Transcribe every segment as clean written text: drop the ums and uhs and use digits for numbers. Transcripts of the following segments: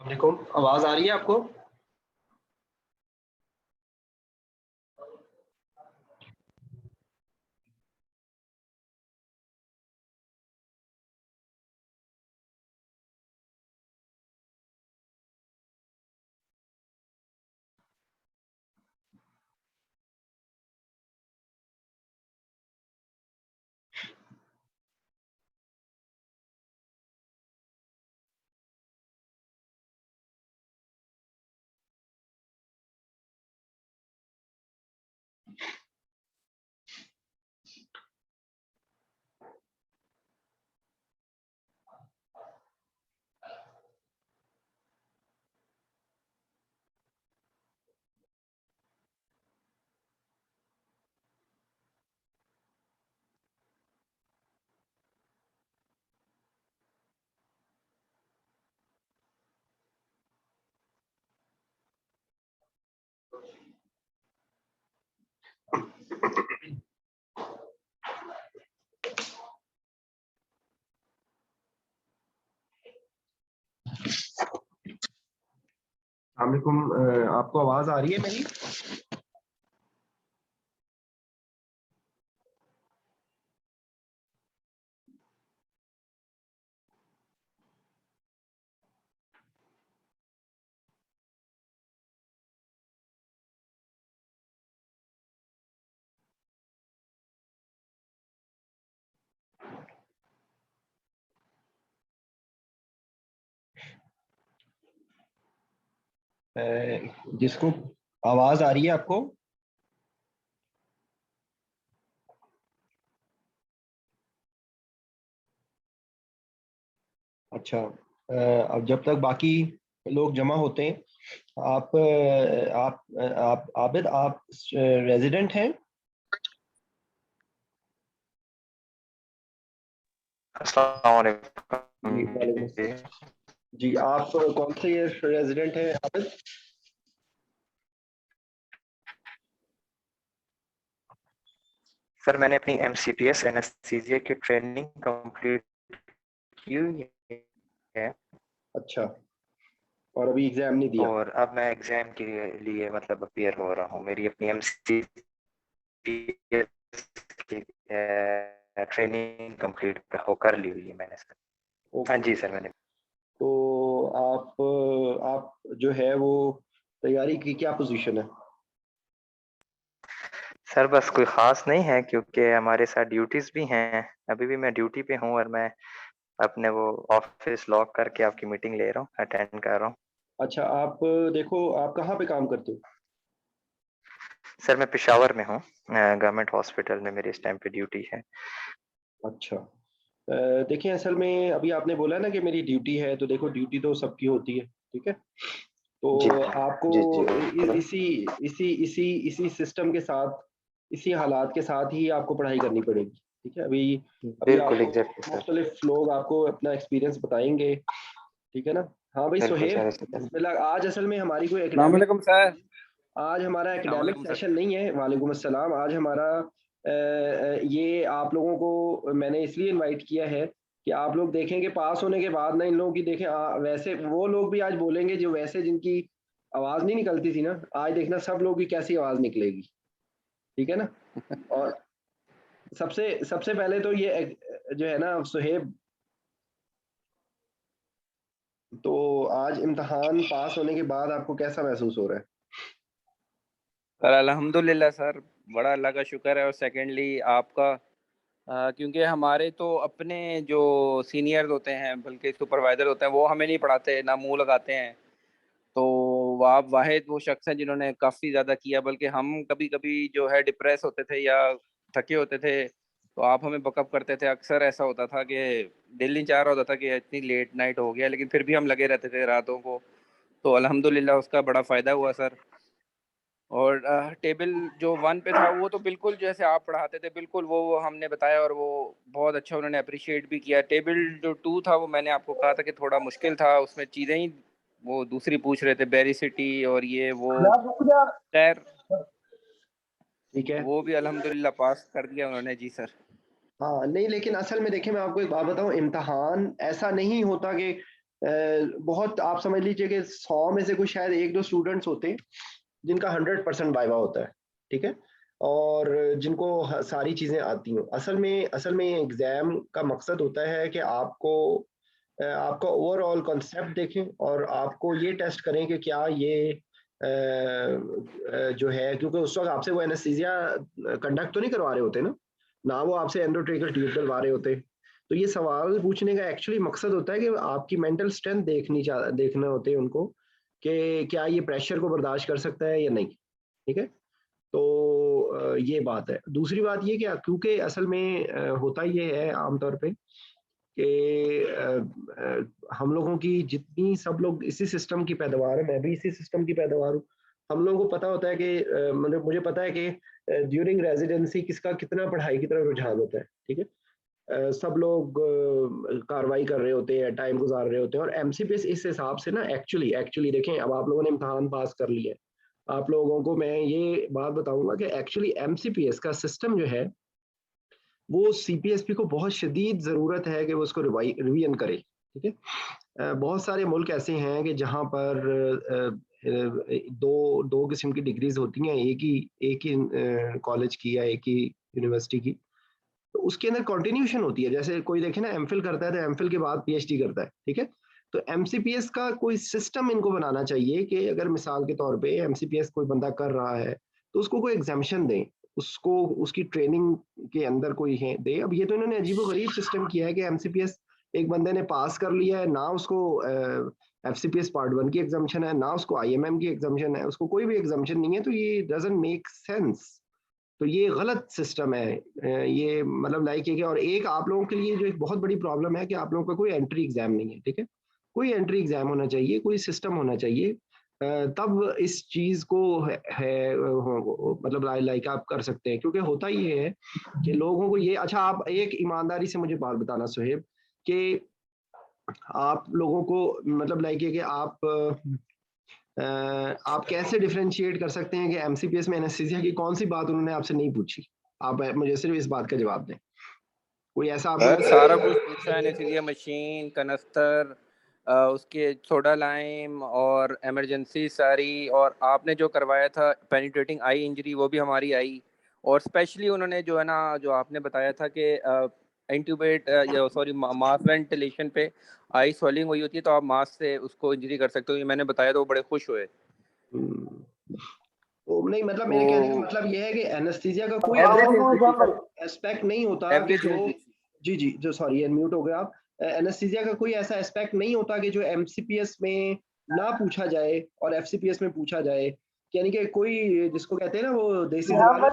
वालेकुम, आवाज आ रही है आपको? वालेकुम, आपको आवाज आ रही है मेरी? जिसको आवाज आ रही है आपको? अच्छा, अब जब तक बाकी लोग जमा होते हैं, आप आबिद, आप रेजिडेंट हैं? अस्सलाम वालेकुम जी वालेकुम जी। अस्सलाम। जी, आप कौन से रेजिडेंट हैं आबिद? सर मैंने अपनी MCPS एनेस्थीसिया की ट्रेनिंग कंप्लीट की हुई है अच्छा, और अभी एग्जाम नहीं दिया? और अब मैं एग्जाम के लिए मतलब अपियर हो रहा हूँ। मेरी अपनी MCPS की ट्रेनिंग कंप्लीट हो कर ली हुई है मैंने सर। हाँ ओके, जी सर मैंने। तो आप जो है वो तैयारी की क्या पोजीशन है? सर बस कोई खास नहीं है क्योंकि हमारे साथ ड्यूटीज भी हैं। अभी भी मैं ड्यूटी पे हूँ और मैं अपने वो ऑफिस लॉक करके आपकी मीटिंग ले रहा हूँ, अटेंड कर रहा हूँ। अच्छा, आप देखो, आप कहाँ पे काम करते हो? सर मैं पेशावर में हूँ, गवर्नमेंट हॉस्पिटल में मेरी इस टाइम पे ड्यूटी है। अच्छा, देखिए, असल में अभी आपने बोला ना कि मेरी ड्यूटी है, तो देखो, ड्यूटी तो सबकी होती है, ठीक है? जी तो आपको जी जी इ इ बिल्कुल। इसी इसी इसी इसी सिस्टम के साथ, इसी हालात के साथ ही आपको पढ़ाई करनी पड़ेगी, ठीक है? अभी अभी बिल्कुल आपको एग्जैक्टली सर। मुख्तलिफ लोग आपको अपना एक्सपीरियंस बताएँगे, ठीक है ना? हाँ भाई बिल्कुल सुहेब, सर ऐसे कर। बिस्मिल्लाह। आज असल में हमारी कोई एकेडमिक अस्सलामुअलैकुम सर। आज हमारा एकेडमिक अस्सलामुअलैकुम सर। सेशन नहीं है। वालेकुम अस्सलाम। आज हमारा ये आप लोगों को मैंने इसलिए इनवाइट किया है कि आप लोग देखें कि पास होने के बाद ना इन लोगों की देखें, वैसे वो लोग भी आज बोलेंगे जो वैसे जिनकी आवाज़ नहीं निकलती थी ना, आज देखना सब लोग की कैसी आवाज़ निकलेगी, ठीक है ना? और सबसे सबसे पहले तो ये जो है ना सुहेब, तो आज इम्तिहान पास होने के बाद आपको कैसा महसूस हो रहा है? सर अल्हम्दुलिल्लाह सर, बड़ा अल्लाह का शुक्र है। और सेकेंडली आपका, क्योंकि हमारे तो अपने जो सीनियर्स होते हैं, बल्कि सुपरवाइजर होते हैं, वो हमें नहीं पढ़ाते, ना मुंह लगाते हैं। तो आप वाहिद वो शख्स हैं जिन्होंने काफ़ी ज़्यादा किया। बल्कि हम कभी कभी जो है डिप्रेस होते थे या थके होते थे, तो आप हमें बकअप करते थे। अक्सर ऐसा होता था कि दिल नहीं चाह रहा होता था कि इतनी लेट नाइट हो गया, लेकिन फिर भी हम लगे रहते थे रातों को। तो अल्हम्दुलिल्लाह उसका बड़ा फ़ायदा हुआ सर। और टेबल जो 1 पे था वो तो बिल्कुल जैसे आप पढ़ाते थे, बिल्कुल वो हमने बताया और वो बहुत अच्छा उन्होंने अप्रिशिएट भी किया। टेबल जो 2 था वो मैंने आपको कहा था कि थोड़ा मुश्किल था, उसमें चीज़ें ही वो दूसरी पूछ रहे थे, बेरिसिटी और ये वो। खैर ठीक है। वो भी अल्हम्दुलिल्लाह पास कर दिया उन्होंने। जी सर। हाँ, नहीं, लेकिन असल में देखिए, मैं आपको एक बात बताऊँ, इम्तिहान ऐसा नहीं होता कि बहुत आप समझ लीजिए कि 100 में से कुछ शायद 1-2 स्टूडेंट्स होते हैं जिनका 100% वाइवा होता है, ठीक है, और जिनको सारी चीजें आती हैं। असल में एग्जाम का मकसद होता है कि आपका ओवरऑल कॉन्सेप्ट देखें और आपको ये टेस्ट करें कि क्या ये जो है, क्योंकि उस वक्त आपसे वो एनेस्थीसिया कंडक्ट तो नहीं करवा रहे होते ना वो आपसे एंडोट्रेकल ट्यूब डलवा रहे होते। तो ये सवाल पूछने का एक्चुअली मकसद होता है कि आपकी मेंटल स्ट्रेंथ देखना होते हैं उनको कि क्या ये प्रेशर को बर्दाश्त कर सकता है या नहीं, ठीक है। तो ये बात है। दूसरी बात ये कि क्योंकि असल में होता ये है आमतौर पे कि हम लोगों की जितनी, सब लोग इसी सिस्टम की पैदावार है, मैं भी इसी सिस्टम की पैदावार हूँ। हम लोगों को पता होता है कि मतलब मुझे पता है कि ड्यूरिंग रेजिडेंसी किसका कितना पढ़ाई की तरफ रुझान होता है, ठीक है। सब लोग कार्रवाई कर रहे होते हैं, टाइम गुजार रहे होते हैं, और एमसीपीएस इस हिसाब से ना एक्चुअली देखें, अब आप लोगों ने इम्तहान पास कर लिया है, आप लोगों को मैं ये बात बताऊंगा कि एक्चुअली एमसीपीएस का सिस्टम जो है वो सीपीएसपी को बहुत शदीद ज़रूरत है कि वो उसको रिवीजन करे, ठीक है। बहुत सारे मुल्क ऐसे हैं कि जहाँ पर दो किस्म की डिग्रीज होती हैं, एक ही कॉलेज की या एक ही यूनिवर्सिटी की, तो उसके अंदर कंटिन्यूशन होती है। जैसे कोई देखे ना एमफिल करता है तो एमफिल के बाद पीएचडी करता है, ठीक है। तो एमसीपीएस का कोई सिस्टम इनको बनाना चाहिए कि अगर मिसाल के तौर पे एमसीपीएस कोई बंदा कर रहा है तो उसको कोई एग्जामिशन दें, उसको उसकी ट्रेनिंग के अंदर कोई है दे। अब ये तो इन्होंने अजीबोगरीब सिस्टम किया है कि एमसीपीएस एक बंदे ने पास कर लिया है ना, उसको एफसीपीएस पार्ट 1 की एग्जामिशन है ना उसको आईएमएम की एग्जामिशन है, उसको कोई भी एग्जामिशन नहीं है। तो ये डजंट मेक सेंस। तो ये गलत सिस्टम है। ये मतलब लाइक है कि, और एक आप लोगों के लिए जो एक बहुत बड़ी प्रॉब्लम है कि आप लोगों का कोई एंट्री एग्जाम नहीं है, ठीक है। कोई एंट्री एग्जाम होना चाहिए, कोई सिस्टम होना चाहिए, तब इस चीज को मतलब लाइक आप कर सकते हैं। क्योंकि होता ये है कि लोगों को ये, अच्छा आप एक ईमानदारी से मुझे बात बताना सुहेब, कि आप लोगों को मतलब लाइक है कि आप कैसे डिफरेंशिएट कर सकते हैं कि एमसीपीएस में एनेस्थीसिया की कौन सी बात उन्होंने आपसे नहीं पूछी? आप मुझे सिर्फ इस बात का जवाब दें। कोई ऐसा आप सर सारा कुछ पूछा है, एनेस्थीसिया मशीन, कनस्तर, उसके सोडा लाइम और इमरजेंसी सारी, और आपने जो करवाया था पेनिट्रेटिंग आई इंजरी वो भी हमारी आई, और स्पेशली उन्होंने जो है ना, जो आपने बताया था कि इंट्यूबेट या सॉरी मास वेंटिलेशन पे आई स्वेलिंग हुई होती है तो आप मास से उसको इंजरी कर सकते हो, ये मैंने बताया तो वो बड़े खुश हुए। तो नहीं, मतलब मेरे कहने का तो मतलब ये है कि एनेस्थीसिया का कोई एस्पेक्ट नहीं होता कि जो जी जो सॉरी अनम्यूट हो गए आप। एनेस्थीसिया का कोई ऐसा एस्पेक्ट नहीं होता कि जो एमसीपीएस में ना पूछा जाए और एफसीपीएस में पूछा जाए। यानी कि कोई, जिसको कहते हैं ना वो देसी जबान में,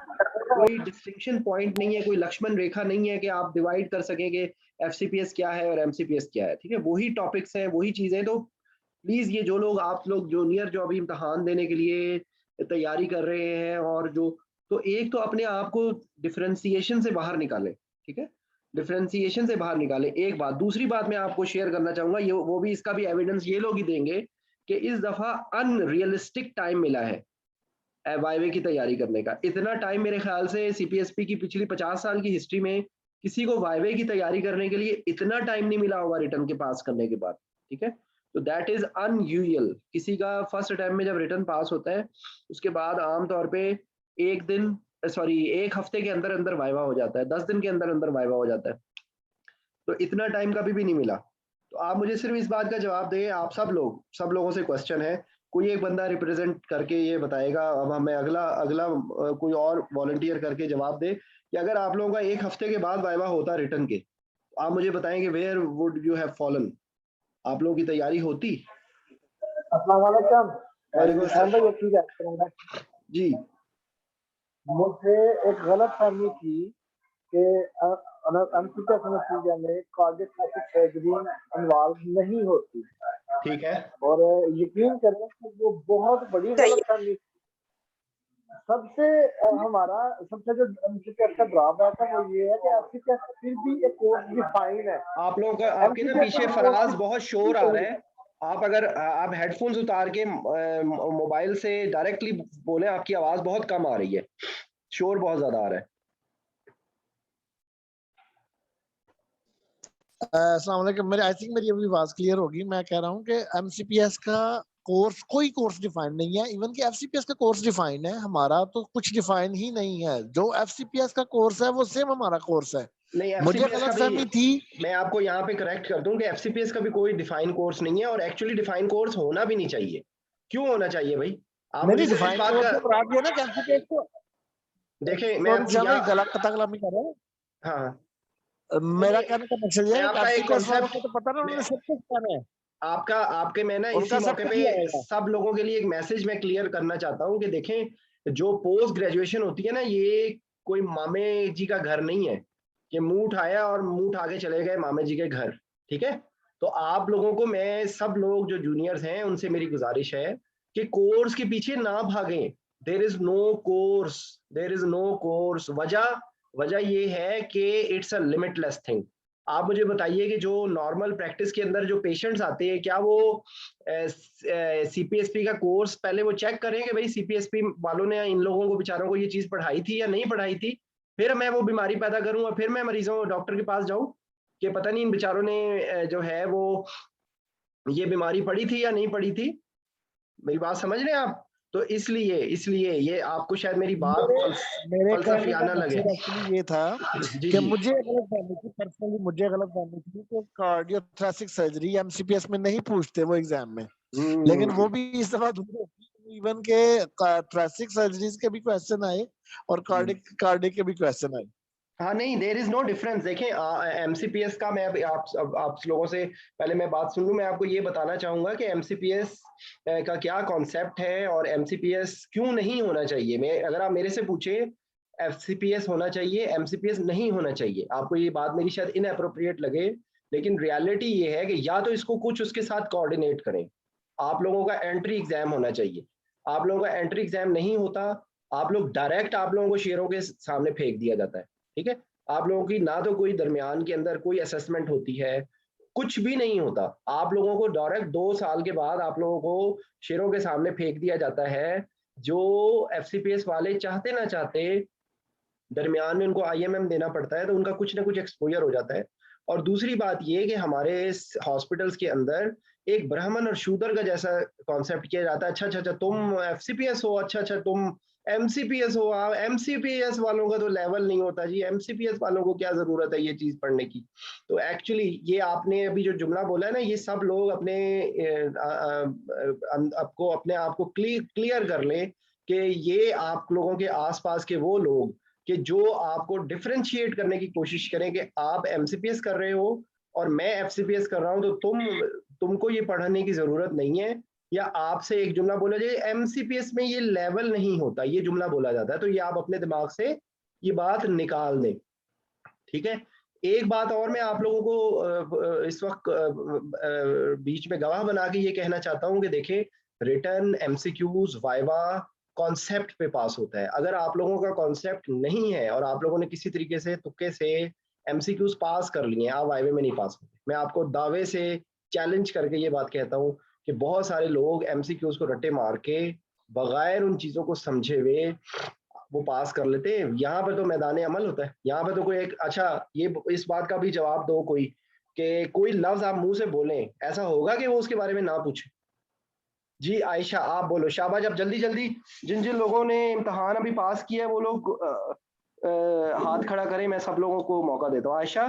कोई डिस्टिंक्शन पॉइंट नहीं है, कोई लक्ष्मण रेखा नहीं है कि आप डिवाइड कर सकें कि एफसीपीएस क्या है और एमसीपीएस क्या है, ठीक है। वही टॉपिक्स हैं, वही चीजें। तो प्लीज ये जो लोग, आप लोग जूनियर जो अभी इम्तहान देने के लिए तैयारी कर रहे हैं, और जो, तो एक तो अपने आप को डिफरेंशिएशन से बाहर निकालें, ठीक है। डिफरेंशिएशन से बाहर निकालें, एक बात। दूसरी बात मैं आपको शेयर करना चाहूंगा, ये वो भी, इसका भी एविडेंस ये लोग ही देंगे कि इस दफा अनरियलिस्टिक टाइम मिला है वाईवे की तैयारी करने का। इतना टाइम मेरे ख्याल से सीपीएसपी की पिछली 50 साल की हिस्ट्री में किसी को वाईवे की तैयारी करने के लिए इतना टाइम नहीं मिला होगा रिटर्न के पास करने के बाद, ठीक है। तो दैट इज अनयूजुअल। किसी का फर्स्ट अटेम्प्ट में जब रिटर्न पास होता है उसके बाद आमतौर पे एक हफ्ते के अंदर अंदर वाइवा हो जाता है, 10 दिन के अंदर अंदर वाइवा हो जाता है। तो इतना टाइम कभी भी नहीं मिला। तो आप मुझे सिर्फ इस बात का जवाब दें, आप सब लोगों से क्वेश्चन है, कोई एक बंदा रिप्रेजेंट करके ये बताएगा। अब हमें अगला अगला कोई और वॉलंटियर करके जवाब दे कि अगर आप लोगों का एक हफ्ते के बाद वाइवा होता रिटर्न के, आप मुझे बताएंगे where would you have fallen, आप लोगों की तैयारी होती? जी मुझे एक गलत फहमी थी कि एनेस्थीसिया में कार्डियक सर्जरी इन्वॉल्व नहीं होती, ठीक है, और यकीन करें कि वो बहुत बड़ी गलत फहमी। सबसे सबसे जो एमसीपीएस का ड्रॉबैक है वो ये है कि एमसीपीएस फिर भी एक कोर्स डिफाइन है। आप लोगों का, आपके ना पीछे फराज बहुत शोर आ रहा है। आप अगर आप हेडफोन्स उतार के मोबाइल से डायरेक्टली बोले, आपकी आवाज बहुत कम आ रही है, शोर बहुत ज्यादा आ रहा है। अस्सलाम वालेकुम। मेरे आई थिंक मेरी अभी आवाज क्लियर होगी। मैं कह रहा हूँ कि एमसीपीएस का कोर्स, कोई कोर्स डिफाइंड नहीं है। इवन कि एफसीपीएस का कोर्स डिफाइंड है, हमारा तो कुछ डिफाइन ही नहीं है। जो एफसीपीएस का कोर्स है वो सेम हमारा कोर्स है। नहीं, मुझे एफसीपीएस का भी गलतफहमी थी। मैं आपको यहाँ पे करेक्ट कर दूं कि एफसीपीएस का भी कोई डिफाइन कोर्स नहीं है, और एक्चुअली डिफाइन कोर्स होना भी नहीं चाहिए। क्यों होना चाहिए भाई? आप नहीं मुझे नहीं, सिर्फ इस डिफाइंड बात कोर्स का से मुराद ये है ना कि एफसीपीएस को, देखें, मैं सॉरी आपको शाह भाई, यहाँ, गलत कता कलामी कर रहा हूँ। हाँ, मेरा नहीं, कहने का मकसद ये मैं है कि आपका एक एफसीपीएस वालों को कॉन्सेप्ट, तो पता ना, मैं उन्होंने सब कुछ करना है, आपका आपके मैं ना इसी उनका सब मौके कुछ पे ही आएगा। सब लोगों के लिए एक मैसेज मैं क्लियर करना चाहता हूँ कि देखें, जो पोस्ट ग्रेजुएशन होती है ना, ये कोई मामे जी का घर नहीं है कि मुंह उठाया और मुंह उठा के चले गए मामे जी के घर। ठीक है? तो आप लोगों को, मैं सब लोग जो जूनियर्स हैं उनसे मेरी गुजारिश है कि कोर्स के पीछे ना भागें। There is no course, there is no course. वजह वजह ये है कि इट्स अ लिमिटलेस थिंग। आप मुझे बताइए कि जो नॉर्मल प्रैक्टिस के अंदर जो पेशेंट्स आते हैं, क्या वो सीपीएसपी का कोर्स पहले वो चेक करें कि भाई सीपीएसपी वालों ने इन लोगों को, बेचारों को, ये चीज पढ़ाई थी या नहीं पढ़ाई थी? फिर मैं वो बीमारी पैदा करूं और फिर मैं मरीजों डॉक्टर के पास जाऊं कि पता नहीं इन बेचारों ने जो है वो ये बीमारी पड़ी थी या नहीं पड़ी थी। मेरी बात समझ रहे हैं आप? तो इसलिए इसलिए ये आपको शायद मेरी बात मेरे मेरे कहने का फलसफियाना लगे। मकसद एक्चुअली ये था जी कि जी। मुझे गलतफहमी थी, पर्सनली मुझे गलतफहमी थी कि कार्डियोथोरैसिक सर्जरी एमसीपीएस में नहीं पूछते वो एग्जाम में। लेकिन वो भी इस दफा इवन के थोरैसिक सर्जरीज के भी क्वेश्चन आए और कार्डिक के भी क्वेश्चन आए। हाँ, नहीं, देर इज नो डिफरेंस। देखें, एमसीपीएस का मैं आप लोगों से पहले मैं बात सुन लूं। मैं आपको ये बताना चाहूंगा कि एमसीपीएस का क्या कॉन्सेप्ट है और एमसीपीएस क्यों नहीं होना चाहिए। मैं, अगर आप मेरे से पूछे, एफसीपीएस होना चाहिए, एमसीपीएस नहीं होना चाहिए। आपको ये बात मेरी शायद इनअप्रोप्रिएट लगे, लेकिन रियलिटी ये है कि या तो इसको कुछ उसके साथ कोऑर्डिनेट करें। आप लोगों का एंट्री एग्जाम होना चाहिए। आप लोगों का एंट्री एग्जाम नहीं होता, आप लोग डायरेक्ट, आप लोगों को शेरों के सामने फेंक दिया जाता है। ठीक है? आप लोगों की ना तो कोई दरमियान के अंदर कोई असेसमेंट होती है, कुछ भी नहीं होता। आप लोगों को डायरेक्ट 2 साल के बाद आप लोगों को शेरों के सामने फेंक दिया जाता है। जो एफसीपीएस वाले चाहते ना चाहते, दरमियान में उनको आईएमएम देना पड़ता है, तो उनका कुछ ना कुछ एक्सपोजर हो जाता है। और दूसरी बात ये कि हमारे हॉस्पिटल्स के अंदर एक ब्राह्मण और शूद्र का जैसा कॉन्सेप्ट किया जाता है। अच्छा अच्छा अच्छा, तुम एफसीपीएस हो, अच्छा अच्छा तुम एमसीपीएस हो। एमसीपीएस वालों का तो लेवल नहीं होता जी, एमसीपीएस वालों को क्या जरूरत है ये चीज पढ़ने की? तो एक्चुअली ये आपने अभी जो जुमला बोला है ना, ये सब लोग अपने आपको, अपने आप को क्लियर कर लें कि ये आप लोगों के आसपास के वो लोग कि जो आपको डिफरेंशिएट करने की कोशिश करें कि आप एमसीपीएस कर रहे हो और मैं एफसीपीएस कर रहा हूं, तो तुमको ये पढ़ने की जरूरत नहीं है। या आपसे एक जुमला बोला जाए, एमसीपीएस में ये लेवल नहीं होता, ये जुमला बोला जाता है। तो ये आप अपने दिमाग से ये बात निकाल दें। ठीक है? एक बात और मैं आप लोगों को इस वक्त बीच में गवाह बना के ये कहना चाहता हूं कि देखें, रिटर्न, एमसीक्यूज, वाइवा कॉन्सेप्ट पे पास होता है। अगर आप लोगों का कॉन्सेप्ट नहीं है और आप लोगों ने किसी तरीके से तुक्के से एमसीक्यूज पास कर लिए, आप वाइवे में नहीं पास होते। मैं आपको दावे से चैलेंज करके ये बात कहता हूँ कि बहुत सारे लोग एमसीक्यूज को रट्टे मार के बगैर उन चीजों को समझे हुए वो पास कर लेते हैं। यहाँ पे तो मैदान अमल होता है। यहाँ पे तो कोई एक, अच्छा, ये इस बात का भी जवाब दो कोई, कि कोई लफ्ज आप मुंह से बोलें, ऐसा होगा कि वो उसके बारे में ना पूछे? जी आयशा, आप बोलो। शाबाश। अब जल्दी जल्दी जिन जिन लोगों ने इम्तहान अभी पास किया है वो लोग हाथ खड़ा करें, मैं सब लोगों को मौका देता हूँ। आयशा,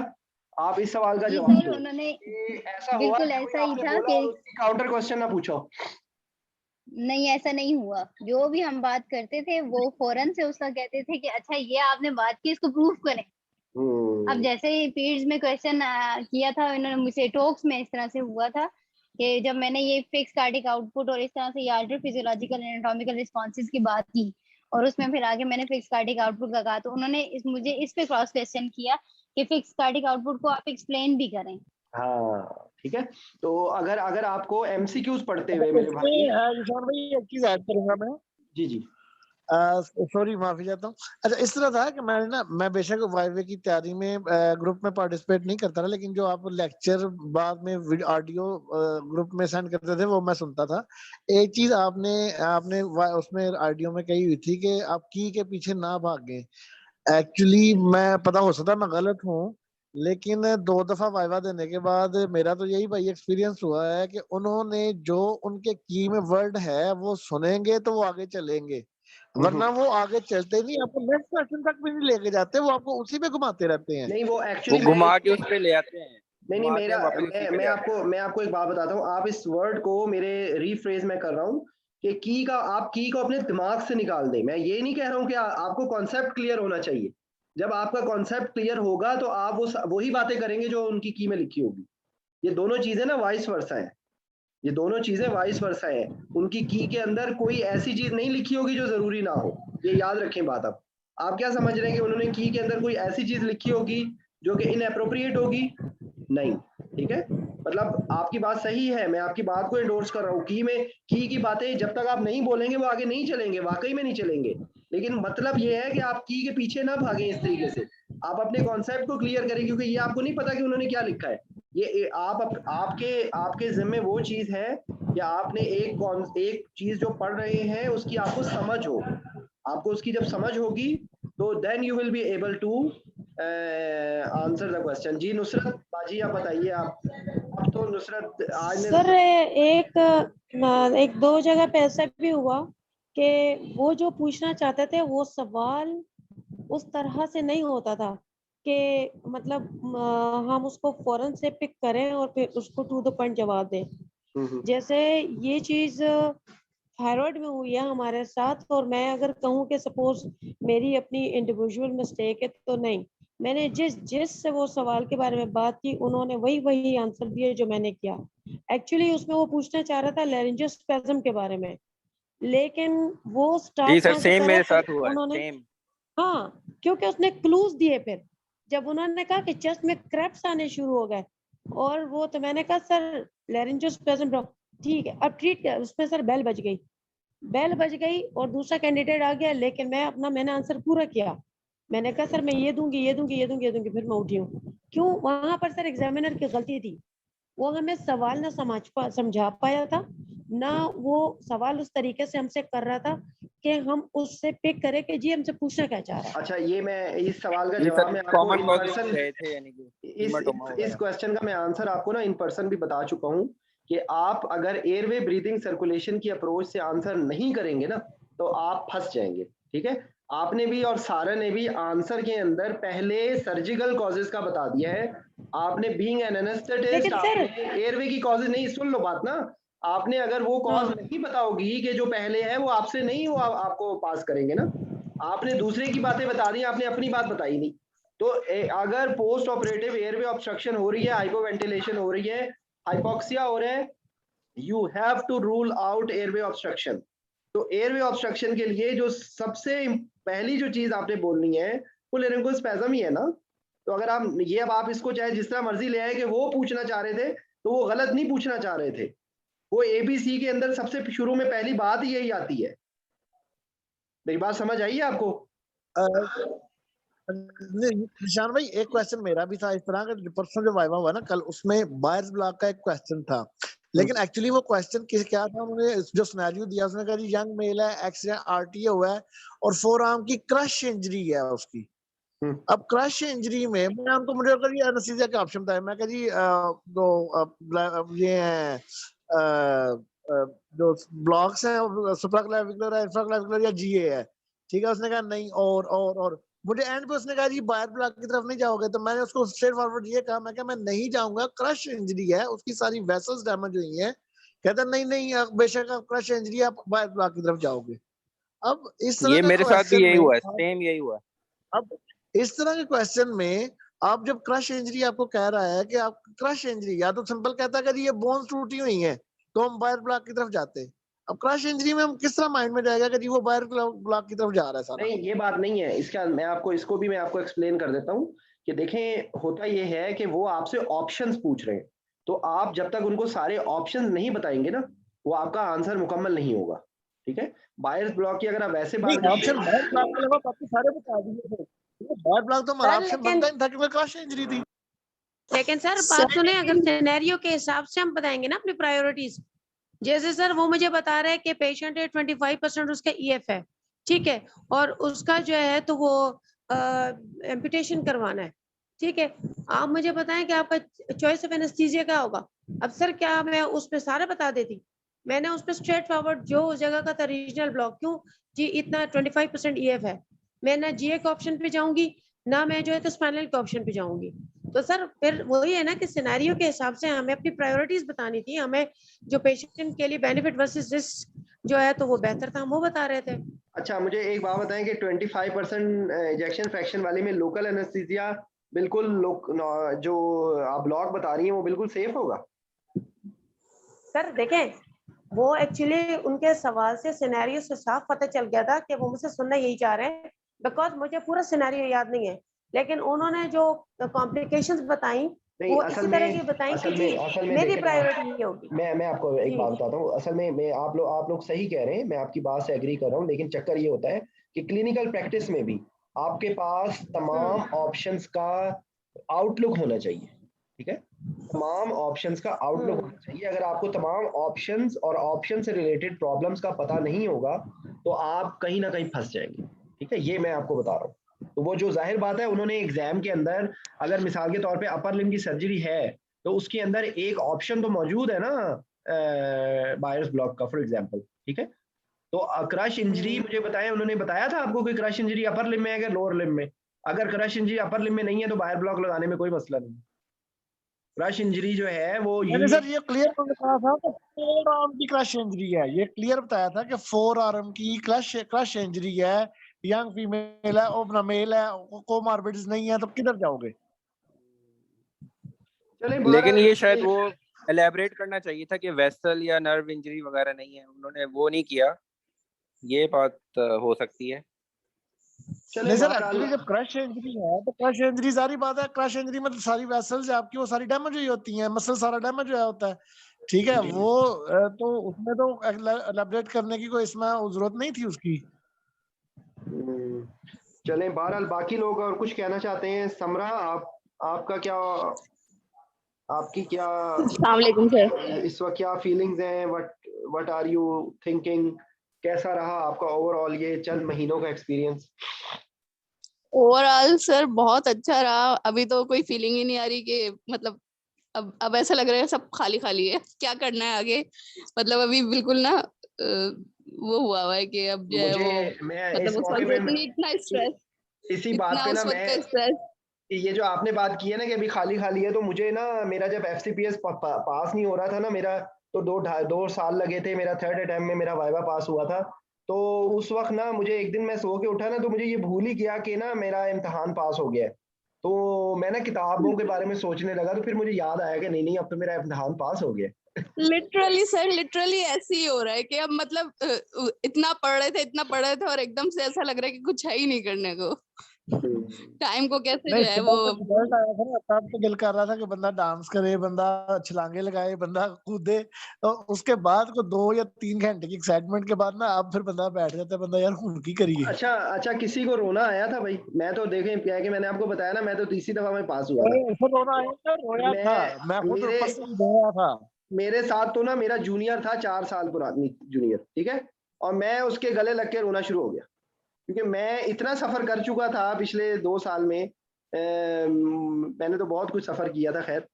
आप इस सवाल का जी जवाब सर, दो उन्होंने कि ऐसा हुआ बिल्कुल कि ऐसा कोई ही आपने था बोला कि और उसकी काउंटर क्वेश्चन ना पूछो? नहीं, ऐसा नहीं हुआ। जो भी हम बात करते थे वो फौरन से उसका कहते थे कि अच्छा ये आपने बात की, इसको प्रूफ करें। अब जैसे ही पीरियड्स में क्वेश्चन किया था इन्होंने मुझसे, टॉक्स में इस तरह से हुआ था कि जब मैंने ये फिक्स कार्डिक आउटपुट और इस तरह से ये अल्टर फिजियोलॉजिकल एनाटॉमिकल रिस्पॉन्सेज की बात की और उसमें फिर आगे मैंने फिक्स कार्डिक आउटपुट का कहा, तो उन्होंने मुझे इस पे क्रॉस क्वेश्चन किया कि फिक्स कार्डिक आउटपुट को आप एक्सप्लेन भी करें। हाँ, ठीक है। तो अगर अगर आपको एमसीक्यूज पढ़ते हुए अच्छा, मेरे भाई, इसमें निशान भाई एक चीज ऐड करूंगा मैं। जी जी, सॉरी, माफी चाहता हूँ। अच्छा, इस तरह था कि मैं बेशक वाइवे की तैयारी में ग्रुप में पार्टिसिपेट नहीं करता था, लेकिन जो आप लेक्चर बाद में ऑडियो ग्रुप में सेंड करते थे वो मैं सुनता था। एक चीज आपने आपने उसमें ऑडियो में कही हुई थी कि आप की के पीछे ना भागें। एक्चुअली मैं, पता हो सकता मैं गलत हूँ, लेकिन 2 दफा वाइवा देने के बाद मेरा तो यही भाई एक्सपीरियंस हुआ है कि उन्होंने जो उनके की में वर्ड है वो सुनेंगे तो वो आगे चलेंगे, वरना वो आगे चलते नहीं, आपको नेक्स्ट क्वेश्चन तक भी नहीं लेके जाते, वो आपको उसी पे घुमाते रहते हैं। नहीं वो वो एक्चुअली घुमा के उस पे ले आते हैं, नहीं घुमा के मेरा वापस उसी पे ले आते हैं। मैं आपको एक बात बताता हूँ। आप इस वर्ड को मेरे रीफ्रेज में कर रहा हूँ कि की का आप की को अपने दिमाग से निकाल दें। मैं ये नहीं कह रहा हूँ कि आपको कॉन्सेप्ट क्लियर होना चाहिए। जब आपका कॉन्सेप्ट क्लियर होगा तो आप वही बातें करेंगे जो उनकी की में लिखी होगी। ये दोनों चीजें ना वाइस वर्सा है, ये दोनों चीजें वाइस वर्सा है। उनकी की के अंदर कोई ऐसी चीज नहीं लिखी होगी जो जरूरी ना हो, ये याद रखें बात। आप क्या समझ रहे हैं कि उन्होंने की के अंदर कोई ऐसी चीज लिखी होगी जो कि इनएप्रोप्रिएट होगी? नहीं, ठीक है। मतलब आपकी बात सही है, मैं आपकी बात को एंडोर्स कर रहा हूँ। की बातें जब तक आप नहीं बोलेंगे वो आगे नहीं चलेंगे, वाकई में नहीं चलेंगे। लेकिन मतलब ये है कि आप की के पीछे ना भागें इस तरीके से, आप अपने कॉन्सेप्ट को क्लियर करें, क्योंकि ये आपको नहीं पता कि उन्होंने क्या लिखा है। ये आपके जिम्मे वो चीज है कि आपने एक चीज जो पढ़ रहे हैं उसकी आपको समझ हो। आपको उसकी जब समझ होगी तो then you will be able to answer the question. जी नुसरत बाजी आप बताइए। आप अब तो नुसरत आज ने सर एक दो जगह पे ऐसा भी हुआ कि वो जो पूछना चाहते थे वो सवाल उस तरह से नहीं होता था कि मतलब हम उसको फौरन से पिक करें और फिर उसको टू द पॉइंट जवाब दें। जैसे ये चीज थायराइड में हुई है हमारे साथ, और मैं अगर कहूँ कि सपोज मेरी अपनी इंडिविजुअल मिस्टेक है तो नहीं, मैंने जिस से वो सवाल के बारे में बात की उन्होंने वही आंसर दिए जो मैंने किया। एक्चुअली उसमें वो पूछना चाह रहा था लैरिंजियोस्पेज्म के बारे में, लेकिन वो जी स्टार्ट सर, कहाँ से सेम मेरे करा साथ हुआ है, उन्होंने। सेम। हाँ, क्योंकि उसने क्लूज दिए। फिर जब उन्होंने कहा कि चेस्ट में क्रैप्स आने शुरू हो गए और वो, तो मैंने कहा सर लैरिंजियोस्पेज्म, ठीक है अब ट्रीट कर। उसमें सर बेल बज गई और दूसरा कैंडिडेट आ गया, लेकिन मैंने आंसर पूरा किया। मैंने कहा सर मैं ये दूंगी, फिर मैं उठी हूँ। क्यों? वहां पर सर एग्जामिनर की गलती थी, वो हमें सवाल ना समझा पाया था, ना वो सवाल उस तरीके से हमसे कर रहा था कि हम उससे पिक करें कि जी हमसे पूछना क्या चाह रहा है। अच्छा, ये मैं इस सवाल का जी जवाब सर, मैं आपको कॉमन इन कॉजेज पर्सन गए थे, यानी कि इस हीमाटोमा इस वगैरह। क्वेश्चन का मैं आंसर आपको ना इन पर्सन भी बता चुका हूँ कि आप अगर एयरवे ब्रीदिंग सर्कुलेशन की अप्रोच से आंसर नहीं करेंगे ना तो आप फंस जाएंगे। ठीक है, आपने भी और सारा ने भी आंसर के अंदर पहले सर्जिकल कॉजेज का बता दिया है। आपने बीइंग एन एनेस्थेटिस्ट लेकिन सर आपने एयरवे की कॉजेज नहीं, सुन लो बात ना। आपने अगर वो कॉज हाँ, नहीं बताओगी कि जो पहले है वो आपसे नहीं, वो आपको पास करेंगे ना। आपने दूसरे की बातें बता दी, आपने अपनी बात बताई नहीं। तो अगर पोस्ट ऑपरेटिव एयरवे ऑब्स्ट्रक्शन हो रही है, हाइपोवेंटिलेशन हो रही है, हाइपोक्सिया हो रहा है, you have to rule out airway obstruction. तो एयरवे ऑब्स्ट्रक्शन के लिए जो सबसे पहली जो चीज आपने बोलनी है वो लेरिंगोस्पेज़म ही है ना। तो अगर आप ये, अब आप इसको चाहे जिस तरह मर्जी ले आए कि वो पूछना चाह रहे थे, तो वो गलत नहीं पूछना चाह रहे थे। वो एबीसी के अंदर सबसे शुरू में पहली बात ही यही आती है। मेरी बात समझ आई है आपको? निशान भाई एक क्वेश्चन मेरा भी था इस तरह का, परसों जो वाइवा हुआ ना कल, उसमें बायर्स ब्लॉक का एक क्वेश्चन था, लेकिन एक्चुअली वो क्वेश्चन क्या था, उन्होंने जो सिनेरियो दिया उसने कहा जी यंग मेल है, एक्सीडेंट आरटीए हुआ है और फोर आर्म की क्रश इंजरी है उसकी। अब क्रश इंजरी में मैं उनको, मुझे अगर ये एनेस्थीसिया का ऑप्शन था, मैं कहा जी ये है जो ब्लॉक्स हैं सुप्राक्लेविकुलर है, इंफ्राक्लेविकुलर या जीए है, ठीक है। उसने कहा नहीं, और मुझे एंड पे उसने कहा जी बायर ब्लॉक की तरफ नहीं जाओगे, तो मैंने उसको स्ट्रेट फॉरवर्ड ये कहा, मैं नहीं जाऊंगा, क्रश इंजरी है, उसकी सारी वेसल्स डैमेज हुई हैं। कहता नहीं बेशक क्रश इंजरी, आप बायर ब्लॉक की तरफ जाओगे। अब इस तरह ये का मेरे साथ भी क्वेश्चन यही में हुआ, सेम यही हुआ। अब इस तरह के क्वेश्चन में आप जब क्रश इंजरी आपको कह रहा है कि आप क्रश इंजरी, या तो सिंपल कहता है कि ये बोन्स टूटी हुई हैं तो हम बायर ब्लॉक की तरफ जाते। अब क्रश इंजरी में हम किस तरह माइंड में जाएगा कि जी वो बायर ब्लॉक की तरफ जा रहा है सारा। नहीं, ये बात नहीं है इसका। मैं आपको इसको भी मैं आपको एक्सप्लेन कर देता हूँ कि देखें, होता ये है कि वो आपसे ऑप्शंस पूछ रहे हैं, तो आप जब तक उनको सारे ऑप्शंस नहीं बताएंगे ना, वो आपका आंसर मुकम्मल नहीं होगा। ठीक है, बायर्स ब्लॉक की अगर आप वैसे बात नहीं, ऑप्शन बायर ब्लॉक के अलावा बाकी सारे बता दिए थे। बायर ब्लॉक तो हमारा सर ऑप्शन बनता ही नहीं था क्योंकि क्रश इंजरी थी। लेकिन सर बात सुने, अगर सिनेरियो के हिसाब से हम बताएंगे ना अपनी प्रायोरिटीज, जैसे सर वो मुझे बता रहे हैं कि पेशेंट है 25% उसका ईएफ है, ठीक है, और उसका जो है तो वो एम्पुटेशन करवाना है, ठीक है, आप मुझे बताएं कि आपका चॉइस ऑफ एनेस्थीसिया क्या होगा। अब सर क्या मैं उसमें सारा बता देती, मैंने उसमें स्ट्रेट फॉरवर्ड जो उस जगह का था रीजनल ब्लॉक, क्यों जी इतना 25% ईएफ है, मैं ना जीए के ऑप्शन पे जाऊंगी ना मैं जो है तो स्पाइनल के ऑप्शन पे जाऊंगी। तो सर फिर वही है ना कि सिनेरियो के हिसाब से हमें अपनी प्रायोरिटीज बतानी थी, हमें जो पेशेंट के लिए बेनिफिट वर्सेस रिस्क जो है तो वो बेहतर था, हम वो बता रहे थे। अच्छा, मुझे एक बात बताएं कि 25% इंजेक्शन फ्रैक्शन वाली में लोकल एनेस्थीसिया बिल्कुल जो आप ब्लॉक बता रही हैं वो बिल्कुल सेफ होगा? सर देखें, वो एक्चुअली उनके सवाल से सिनेरियो से साफ पता चल गया था कि वो मुझसे सुनना यही चाह रहे हैं, बिकॉज मुझे पूरा सिनेरियो याद नहीं है, लेकिन उन्होंने जो कॉम्प्लिकेशंस बताई नहीं, वो असल इसी तरह में की बताई कि असल जी में असल में मेरी देखें, प्रायोरिटी ये होगी। मैं आपको एक जी बात बताता हूँ। असल में मैं आप लोग सही कह रहे हैं, मैं आपकी बात से एग्री कर रहा हूँ, लेकिन चक्कर ये होता है कि क्लिनिकल प्रैक्टिस में भी आपके पास तमाम ऑप्शंस का आउटलुक होना चाहिए। ठीक है, तमाम ऑप्शंस का आउटलुक होना चाहिए। अगर आपको तमाम ऑप्शंस और ऑप्शन से रिलेटेड प्रॉब्लम्स का पता नहीं होगा तो आप कहीं ना कहीं फंस जाएंगे। ठीक है, ये मैं आपको बता रहा हूँ। तो वो जो जाहिर बात है, उन्होंने एग्जाम के अंदर अगर मिसाल के तौर पे अपर लिम्ब की सर्जरी है तो उसके अंदर एक ऑप्शन तो मौजूद है ना बायर्स ब्लॉक का, फॉर एग्जांपल। ठीक है, तो क्रश इंजरी मुझे बताया, उन्होंने बताया था आपको कि क्रश इंजरी अपर लिम्ब में है कि लोअर लिम्ब में? अगर क्रश इंजरी अपर लिम्ब में नहीं है तो बायर ब्लॉक लगाने में कोई मसला नहीं। क्रश इंजरी जो है वो मैंने सर ये क्लियर बताया था कि 4 आर्म की क्रश इंजरी है, ये क्लियर बताया था कि 4 आर्म की क्रश इंजरी है, यंग फीमेल है, ओपन मेल है, कोमॉर्बिडिटीज नहीं है, तो किधर जाओगे? चले लेकिन ये शायद वो एलैबोरेट करना चाहिए था कि वेसल या नर्व इंजरी वगैरह नहीं है, उन्होंने वो नहीं किया, ये बात हो सकती है। चले नहीं सर, बहरहाल एक्चुअली जब क्रश इंजरी है तो क्रश इंजरी सारी बात है, क्रश इंजरी में तो सारी वेसल्स आपकी वो सारी डैमेज हुई होती हैं, मसल सारा डैमेज हुआ होता है। ठीक है, वो तो उसमें तो एलैबोरेट करने की कोई इसमें जरूरत नहीं थी उसकी। चलें, बहरहाल बाकी लोग और कुछ कहना चाहते हैं? समरा, आपका क्या, आपकी क्या अस्सलाम वालेकुम सर। इस वक्त क्या फीलिंग्स हैं? What are you thinking? कैसा रहा आपका ओवरऑल ये चंद महीनों का एक्सपीरियंस? ओवरऑल सर बहुत अच्छा रहा। अभी तो कोई फीलिंग ही नहीं आ रही कि मतलब अब ऐसा लग रहा है सब खाली खाली है, क्या करना है आगे। मतलब अभी बिल्कुल ना वो हुआ है कि अब जो है मुझे, वो मैं मतलब इस उस मौके वक्त पे इतना स्ट्रेस, इसी बात इतना पे ना उस वक्त का मैं, स्ट्रेस। ये जो आपने बात की है ना कि अभी खाली खाली है, तो मुझे ना मेरा जब एफसीपीएस पास नहीं हो रहा था ना मेरा, तो 2 साल लगे थे, मेरा थर्ड अटेम्प्ट में मेरा वाइवा पास हुआ था। तो उस वक्त ना मुझे एक दिन मैं सो के उठा ना तो मुझे ये भूल ही गया कि ना मेरा इम्तहान पास हो गया है। तो मैं ना किताबों के बारे में सोचने लगा, तो फिर मुझे याद आया कि नहीं नहीं, अब तो मेरा इम्तहान पास हो गया। लिटरली सर, लिटरली ऐसे ही हो रहा है कि अब मतलब इतना पढ़ रहे थे और एकदम से ऐसा लग रहा है कि कुछ है ही नहीं करने को। टाइम को कैसे जो नहीं, है सुबह वो जब रिजल्ट आया था ना तब तो दिल कर रहा था कि बंदा डांस करे, बंदा छलांगे लगाए, बंदा कूदे। तो उसके बाद को 2 या 3 घंटे की एक्साइटमेंट के बाद ना अब फिर बंदा बैठ जाता है, बंदा यार हुन की करिए। अच्छा अच्छा, किसी को रोना आया था भाई? मैं तो देखें क्या है कि मैंने आपको बताया ना, मैं तो तीसरी दफा में पास हुआ था। फिर रोना आया था, रोया था, मैं खुद मेरे पर्सनली रोया था। मेरे साथ तो ना मेरा जूनियर था, 4 साल पुरानी जूनियर, ठीक है, और मैं उसके गले लग के रोना शुरू हो गया, क्योंकि मैं इतना सफर कर चुका था पिछले 2 साल में। मैंने तो बहुत कुछ सफर किया था, खैर।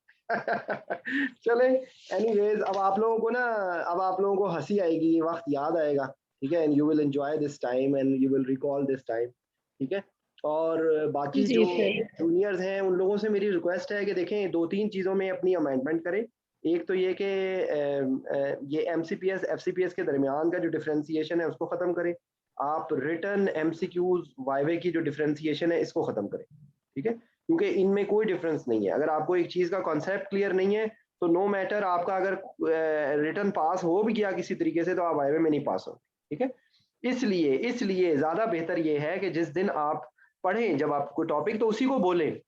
चले, एनीवेज, अब आप लोगों को हंसी आएगी, ये वक्त याद आएगा, ठीक है, and you will enjoy this time and you will recall this time, ठीक है। और बाकी जी जो सर। जूनियर्स हैं उन लोगों से मेरी रिक्वेस्ट है कि देखें, 2-3 चीज़ों में अपनी अमेंडमेंट करें। एक तो ये कि ये एमसीपीएस एफसीपीएस के दरमियान का जो डिफरेंशिएशन है उसको ख़त्म करें। आप रिटर्न एमसीक्यूज वाइवे की जो डिफरेंशिएशन है इसको ख़त्म करें, ठीक है, क्योंकि इनमें कोई डिफरेंस नहीं है। अगर आपको एक चीज़ का कॉन्सेप्ट क्लियर नहीं है तो नो मैटर आपका अगर रिटर्न पास हो भी गया किसी तरीके से, तो आप वाइवे में नहीं पास हो, ठीक है। इसलिए ज़्यादा बेहतर ये है कि जिस दिन आप पढ़ें, जब आप कोई टॉपिक, तो उसी को बोलें,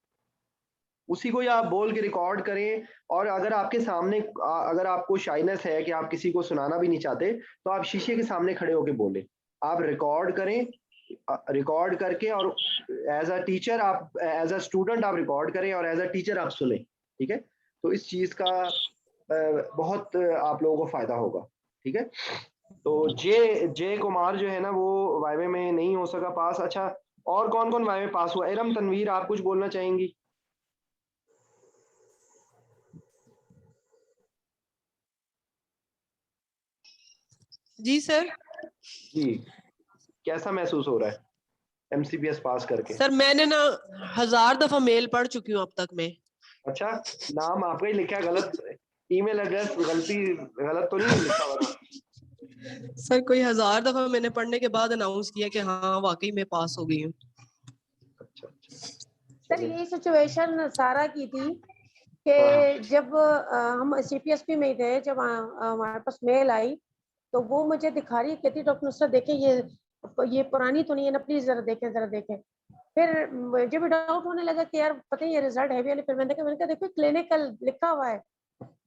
उसी को या आप बोल के रिकॉर्ड करें। और अगर आपके सामने अगर आपको शाइनेस है कि आप किसी को सुनाना भी नहीं चाहते, तो आप शीशे के सामने खड़े होकर बोलें, आप रिकॉर्ड करें, रिकॉर्ड करके, और एज अ टीचर आप, एज अ स्टूडेंट आप रिकॉर्ड करें और एज अ टीचर आप सुने, ठीक है। तो इस चीज़ का बहुत आप लोगों को फायदा होगा, ठीक है। तो जे कुमार जो है ना वो वाइवे में नहीं हो सका पास। अच्छा, और कौन कौन वाइवे पास हुआ? इरम, तनवीर, आप कुछ बोलना चाहेंगी? जी सर। जी, कैसा महसूस हो रहा है एमसीपीएस पास करके? सर मैंने ना 1000 दफा मेल पढ़ चुकी हूँ अब तक में। अच्छा, नाम आपका ही लिखा है, गलत ईमेल एड्रेस गलत तो नहीं लिखा हुआ था? सर कोई 1000 दफा मैंने पढ़ने के बाद अनाउंस किया कि हाँ वाकई मैं पास हो गई हूँ। अच्छा अच्छा। सर यही सिचुएशन सारा की थी कि जब हम सीपीएसपी में ही थे, जब हमारे पास मेल आई तो वो मुझे दिखा रही, कहती डॉक्टर नुसरत देखें ये पुरानी तो नहीं है ना, प्लीज जरा देखें। फिर मुझे भी डाउट होने लगा कि यार पता नहीं ये रिजल्ट है भी या नहीं। फिर मैंने कहा देखो क्लिनिकल लिखा हुआ है,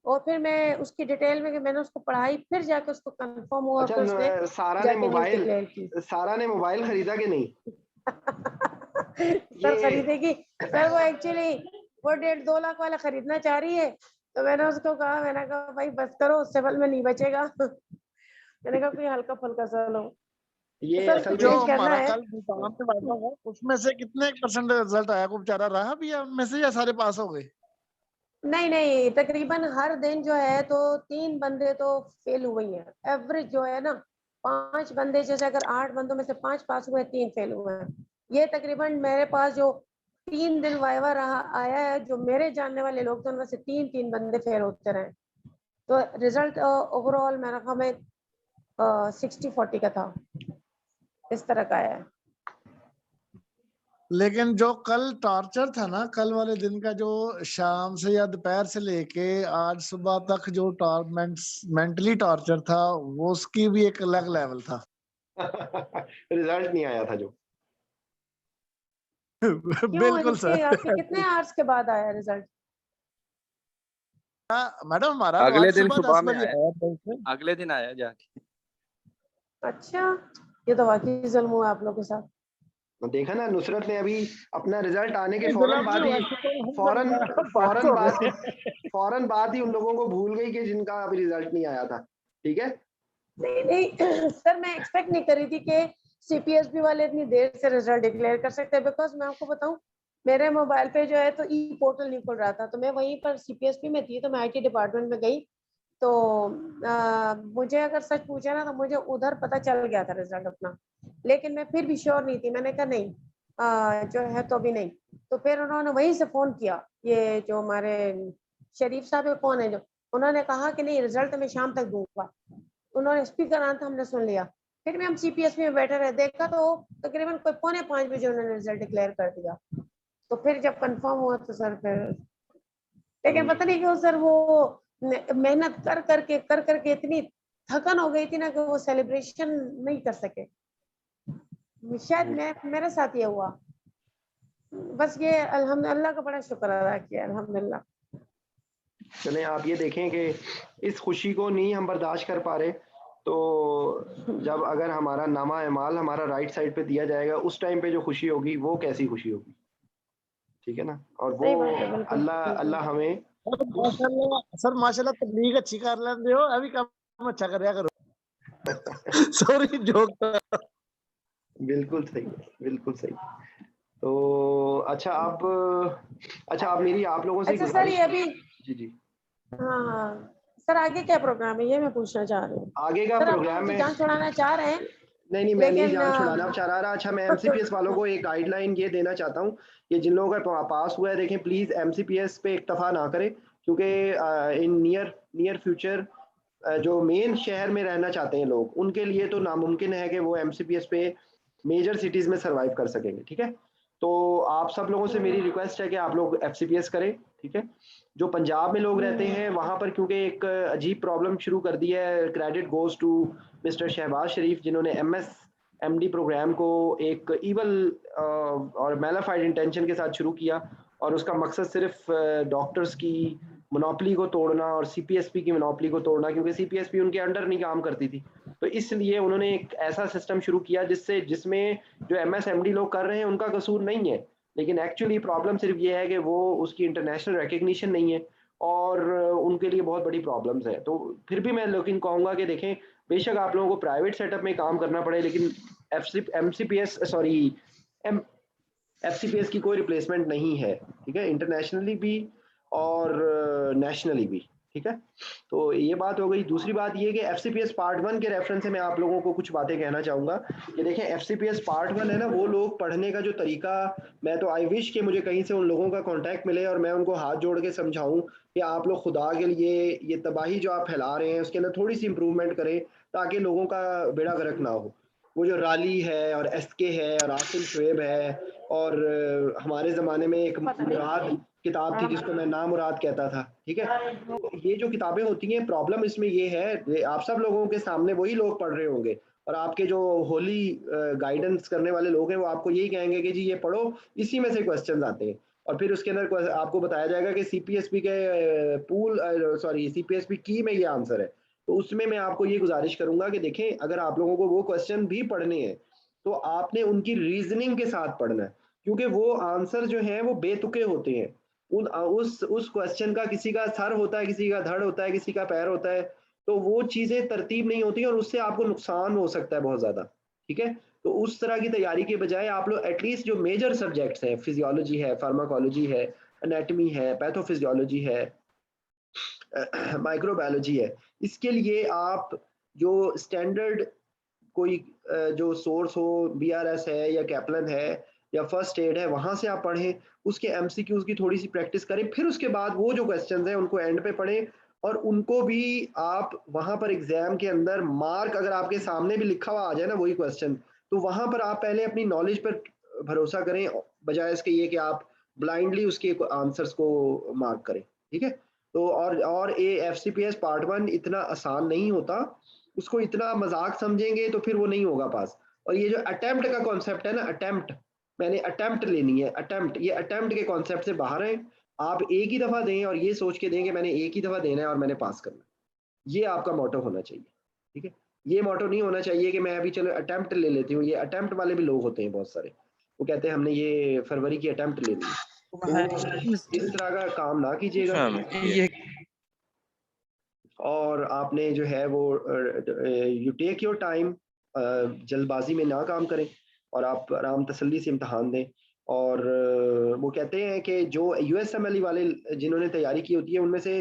और फिर मैं उसकी डिटेल में मैंने उसको पढ़ाई, फिर जाके उसको कंफर्म हुआ। अच्छा, फिर उसने सारा ने मोबाइल खरीदा कि नहीं? सर खरीदेगी सर, वो एक्चुअली वो 1.5-2 लाख वाला खरीदना चाह रही है। तो मैंने उसको कहा, मैंने कहा भाई बस करो, उससे बल में नहीं बचेगा। मैंने कहा कोई हल्का फुल्का सा लो। ये सर असल जो में हमारा कल भूटान में वायदा हुआ उसमें से कितने % रिजल्ट आया? को बेचारा रहा भी है उनमें से या सारे पास हो गए? नहीं, तकरीबन हर दिन जो है तो 3 बंदे तो फेल हुए ही हैं। एवरेज जो है ना 5 बंदे, जैसे अगर 8 बंदों में से 5 पास हुए, 3 फेल हुए हैं। ये तकरीबन मेरे पास जो 3 दिन वाइवा रहा आया है, जो मेरे जानने वाले लोग थे उनमें से 3 बंदे फेल होते रहे। तो रिजल्ट ओवरऑल मेरा ख्याल में 60-40 का था, इस तरह का आया है। लेकिन जो कल टॉर्चर था ना, कल वाले दिन का, जो शाम से या दोपहर से लेके आज सुबह तक जो मेंटली टॉर्चर था, वो उसकी भी एक अलग लेवल था। रिजल्ट नहीं आया था जो। बिल्कुल सर। आपके कितने आवर्स के बाद आया रिजल्ट? मैडम हमारा तो अगले आज दिन सुबह सुबह 10 में बजे आया, अगले दिन आया जाके। अच्छा, ये तो वाकई जुल्म हुआ आप लोगों के साथ। देखा ना, नुसरत ने अभी अपना रिजल्ट आने के जुल्म फौरन बाद ही उन लोगों को भूल गई कि जिनका अभी रिजल्ट नहीं आया था। ठीक है, नहीं सर, मैं एक्सपेक्ट नहीं कर रही थी कि सीपीएसबी वाले इतनी देर से रिजल्ट डिक्लेयर कर सकते हैं। बिकॉज मैं आपको बताऊं, मेरे मोबाइल पे जो है तो ई पोर्टल नहीं खुल रहा था, तो मैं वहीं पर सीपीएसबी में थी, तो मैं आईटी डिपार्टमेंट में गई। तो मुझे अगर सच पूछा ना तो मुझे उधर पता चल गया था रिजल्ट अपना, लेकिन मैं फिर भी श्योर नहीं थी। मैंने कहा नहीं, जो है तो अभी नहीं। तो फिर उन्होंने वहीं से फोन किया, ये जो हमारे शरीफ साहब है, कौन है जो, उन्होंने कहा कि नहीं रिजल्ट मैं शाम तक दूंगा। उन्होंने स्पीकर आना था, हमने सुन लिया। फिर भी हम सीपीएसपी में बैठे रहे, देखा तो तकरीबन कोई 4:45 बजे उन्होंने रिजल्ट डिक्लेयर कर दिया। तो फिर जब कंफर्म हुआ तो सर फिर, लेकिन पता नहीं क्यों सर वो मेहनत कर करके इतनी थकन हो गई थी ना कि वो सेलिब्रेशन नहीं कर सके। शायद मेरे साथ ये हुआ। बस ये अल्हम्दुलिल्लाह का बड़ा शुक्र अदा किया, अल्हम्दुलिल्लाह। चलें, आप ये देखें कि इस खुशी को नहीं हम बर्दाश्त कर पा रहे, तो जब अगर हमारा नामा एमाल हमारा राइट साइड पे दिया जाएगा, उस टाइम पे जो खुशी होगी वो कैसी खुशी होगी। ठीक है ना, और वो अल्लाह हमें सर माशाल्लाह तबलीग अच्छी कर लेंदे हो, अभी काम अच्छा करया करो। Sorry joke. बिल्कुल सही, बिल्कुल सही। तो अच्छा आप मेरी आप लोगों से अच्छा सर, ये अभी जी हाँ सर, आगे क्या प्रोग्राम है ये मैं पूछना चाह रही हूँ। आगे का प्रोग्राम में जान छुड़ाना चाह रहे हैं? नहीं, मैं नहीं जान छुड़ाना चाह रहा। अच्छा, मैं एमसीपीएस वालों को एक गाइडलाइन ये देना चाहता हूँ कि जिन लोगों का पास हुआ है, देखें प्लीज एमसीपीएस पे इक्तफा ना करें, क्योंकि इन नियर फ्यूचर जो मेन शहर में रहना चाहते हैं लोग, उनके लिए तो नामुमकिन है कि वो एमसीपीएस पे मेजर सिटीज में सर्वाइव कर सकेंगे। ठीक है, तो आप सब लोगों से मेरी रिक्वेस्ट है कि आप लोग एफसीपीएस करें। ठीक है, जो पंजाब में लोग रहते हैं वहां पर क्योंकि एक अजीब प्रॉब्लम शुरू कर दी है, credit goes to mister Shahbaz Sharif, जिन्होंने एमडी प्रोग्राम को एक ईवल और मैलाफाइड इंटेंशन के साथ शुरू किया, और उसका मकसद सिर्फ डॉक्टर्स की मोनोपली को तोड़ना और सीपीएसपी की मोनोपली को तोड़ना, क्योंकि सीपीएसपी उनके अंडर नहीं काम करती थी। तो इसलिए उन्होंने एक ऐसा सिस्टम शुरू किया जिसमें जो एमएसएमडी लोग कर रहे हैं उनका कसूर नहीं है, लेकिन एक्चुअली प्रॉब्लम सिर्फ ये है कि वो उसकी इंटरनेशनल रिकग्निशन नहीं है, और उनके लिए बहुत बड़ी प्रॉब्लम्स है। तो फिर भी मैं लेकिन कहूँगा कि देखें, बेशक आप लोगों को प्राइवेट सेटअप में काम करना पड़े, लेकिन एफसीपीएस की कोई रिप्लेसमेंट नहीं है। ठीक है, इंटरनेशनली भी और नेशनली भी। ठीक है, तो ये बात हो गई। दूसरी बात ये कि एफसीपीएस पार्ट 1 के रेफरेंस से मैं आप लोगों को कुछ बातें कहना चाहूँगा कि देखें एफसीपीएस पार्ट 1 है ना, वो लोग पढ़ने का जो तरीका, मैं तो आई विश कि मुझे कहीं से उन लोगों का कांटेक्ट मिले और मैं उनको हाथ जोड़ के समझाऊँ कि आप लोग खुदा के लिए ये तबाही जो आप फैला रहे हैं उसके अंदर थोड़ी सी इंप्रूवमेंट करें ताकि लोगों का बेड़ा गर्क ना हो। वो जो राली है और एसके है और आसिम शुएब है और हमारे ज़माने में एक मुराद किताब थी जिसको मैं नामुराद कहता था, ठीक है। तो ये जो किताबें होती हैं, प्रॉब्लम इसमें ये है, आप सब लोगों के सामने वही लोग पढ़ रहे होंगे और आपके जो होली गाइडेंस करने वाले लोग हैं वो आपको यही कहेंगे कि जी ये पढ़ो, इसी में से क्वेश्चन आते हैं और फिर उसके अंदर आपको बताया जाएगा कि सीपीएसपी के सीपीएसपी की में ये आंसर है। तो उसमें मैं आपको ये गुजारिश करूंगा कि देखें अगर आप लोगों को वो क्वेश्चन भी पढ़ने हैं तो आपने उनकी रीजनिंग के साथ पढ़ना है, क्योंकि वो आंसर जो है वो बेतुके होते हैं। उस क्वेश्चन का किसी का सर होता है, किसी का धड़ होता है, किसी का पैर होता है, तो वो चीजें तरतीब नहीं होती और उससे आपको नुकसान हो सकता है बहुत ज्यादा, ठीक है। तो उस तरह की तैयारी के बजाय आप लोग एटलीस्ट जो मेजर सब्जेक्ट्स हैं, फिजियोलॉजी है, फार्माकोलॉजी है, एनाटमी है, पैथोफिजियोलॉजी है, माइक्रोबायोलॉजी है, इसके लिए आप जो स्टैंडर्ड कोई जो सोर्स हो, बीआरएस है या कैपलन है या फर्स्ट एड है, वहां से आप पढ़ें, उसके एमसीक्यूज की थोड़ी सी प्रैक्टिस करें, फिर उसके बाद वो जो क्वेश्चंस हैं उनको एंड पे पढ़ें और उनको भी आप वहां पर एग्जाम के अंदर मार्क अगर आपके सामने भी लिखा हुआ आ जाए ना वही क्वेश्चन, तो वहां पर आप पहले अपनी नॉलेज पर भरोसा करें बजाय इसके ये कि आप ब्लाइंडली उसके आंसर्स को मार्क करें, ठीक है। तो और ये एफसीपीएस पार्ट 1 इतना आसान नहीं होता, उसको इतना मजाक समझेंगे तो फिर वो नहीं होगा पास। और ये जो अटेम्प्ट का कॉन्सेप्ट है ना, अटेम्प्ट, मैंने अटेम्प्ट लेनी है, अटेम्प्ट, ये अटेम्प्ट के कॉन्सेप्ट से बाहर है। आप एक ही दफा दें और ये सोच के दें कि मैंने एक ही दफा देना है और मैंने पास करना है, ये आपका मोटो होना चाहिए, ठीक है। ये मोटो नहीं होना चाहिए कि मैं अभी चलो अटेम्प्ट ले लेती हूँ। ये अटेम्प्ट वाले भी लोग होते हैं बहुत सारे, वो कहते हैं हमने ये फरवरी की अटेम्प्ट ले ली, तो इस तरह का काम ना कीजिएगा। और आपने जो है वो यू टेक योर टाइम, जल्दबाजी में ना काम करें और आप आराम तसल्ली से इम्तहान दें। और वो कहते हैं कि जो यूएसएमएल वाले जिन्होंने तैयारी की होती है उनमें से